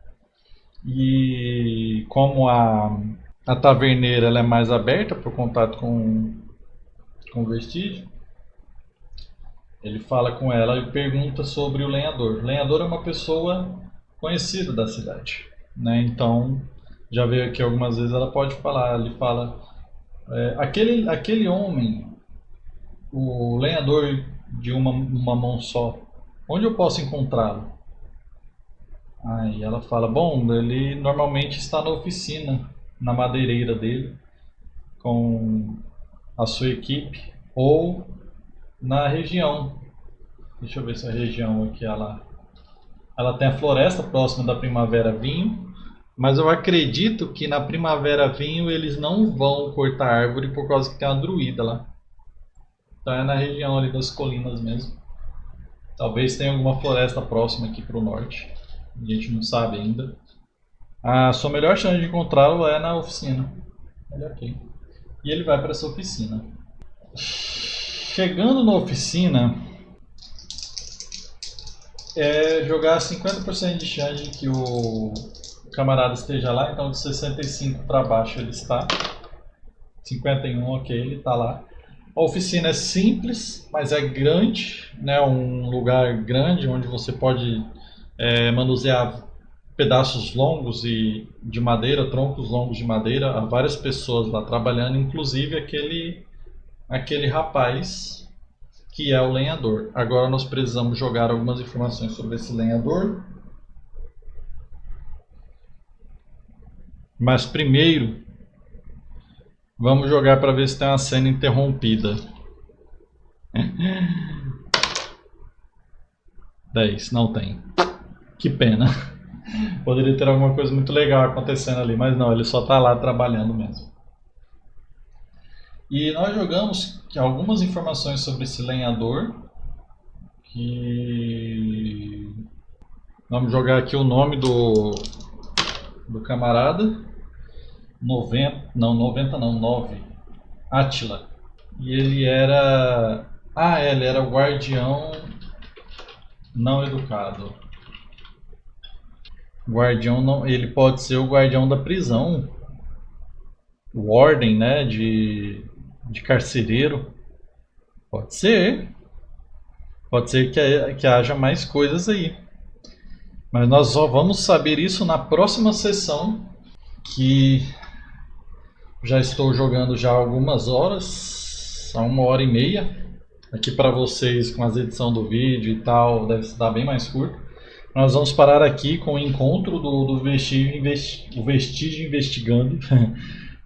E como a taverneira ela é mais aberta para o contato com o Vestígio, ele fala com ela e pergunta sobre o lenhador. O lenhador é uma pessoa conhecida da cidade, né? Então já veio aqui algumas vezes, ela pode falar. Ele fala, aquele homem, o lenhador de uma mão só, onde eu posso encontrá-lo? Aí ela fala, bom, ele normalmente está na oficina, na madeireira dele, com a sua equipe, ou na região. Deixa eu ver se a região aqui ela tem a floresta próxima da Primavera Vinho, mas eu acredito que na Primavera Vinho eles não vão cortar árvore por causa que tem uma druida lá. Então é na região ali das colinas mesmo. Talvez tenha alguma floresta próxima aqui para o norte. A gente não sabe ainda. A sua melhor chance de encontrá-lo é na oficina. Ele é ok. E ele vai para essa oficina. Chegando na oficina, é jogar 50% de chance de que o camarada esteja lá. Então de 65 para baixo ele está. 51, ok, ele está lá. A oficina é simples, mas é grande, né? Um lugar grande onde você pode manusear pedaços longos de madeira, troncos longos de madeira. Há várias pessoas lá trabalhando, inclusive aquele rapaz que é o lenhador. Agora nós precisamos jogar algumas informações sobre esse lenhador. Mas primeiro, vamos jogar para ver se tem uma cena interrompida. 10, não tem. Que pena. Poderia ter alguma coisa muito legal acontecendo ali, mas não, ele só está lá trabalhando mesmo. E nós jogamos algumas informações sobre esse lenhador. Que... Vamos jogar aqui o nome do camarada. 90 não, 9. Átila. E ele era... ele era o guardião não educado. Guardião não... Ele pode ser o guardião da prisão. O ordem, né, de carcereiro. Pode ser. Pode ser que haja mais coisas aí. Mas nós só vamos saber isso na próxima sessão, que já estou jogando já há algumas horas, há 1 hora e meia. Aqui para vocês, com as edições do vídeo e tal, deve se dar bem mais curto. Nós vamos parar aqui com o encontro do vestígio, o vestígio investigando,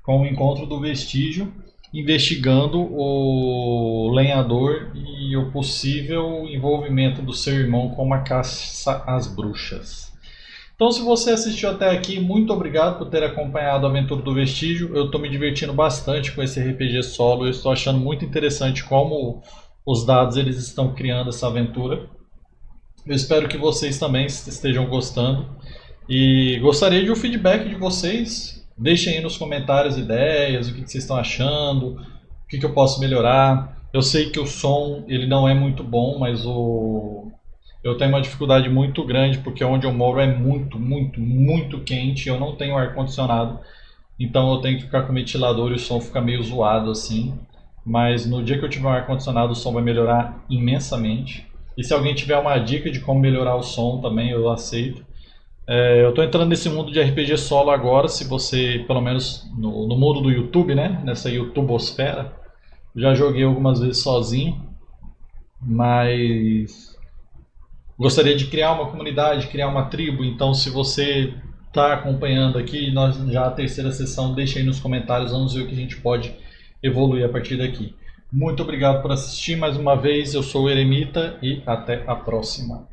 com o encontro do vestígio investigando o lenhador e o possível envolvimento do seu irmão com uma caça às bruxas. Então, se você assistiu até aqui, muito obrigado por ter acompanhado a aventura do Vestígio. Eu estou me divertindo bastante com esse RPG solo. Eu estou achando muito interessante como os dados eles estão criando essa aventura. Eu espero que vocês também estejam gostando. E gostaria de um feedback de vocês. Deixem aí nos comentários ideias, o que vocês estão achando, o que eu posso melhorar. Eu sei que o som ele não é muito bom, mas eu tenho uma dificuldade muito grande porque onde eu moro é muito, muito, muito quente. Eu não tenho ar-condicionado, então eu tenho que ficar com o ventilador e o som fica meio zoado assim. Mas no dia que eu tiver um ar-condicionado, o som vai melhorar imensamente. E se alguém tiver uma dica de como melhorar o som também, eu aceito. Eu estou entrando nesse mundo de RPG solo agora, se você, pelo menos no mundo do YouTube, né? Nessa YouTubosfera. Já joguei algumas vezes sozinho, mas gostaria de criar uma comunidade, criar uma tribo. Então, se você está acompanhando aqui, nós já a terceira sessão, deixa aí nos comentários, vamos ver o que a gente pode evoluir a partir daqui. Muito obrigado por assistir mais uma vez, eu sou o Eremita e até a próxima.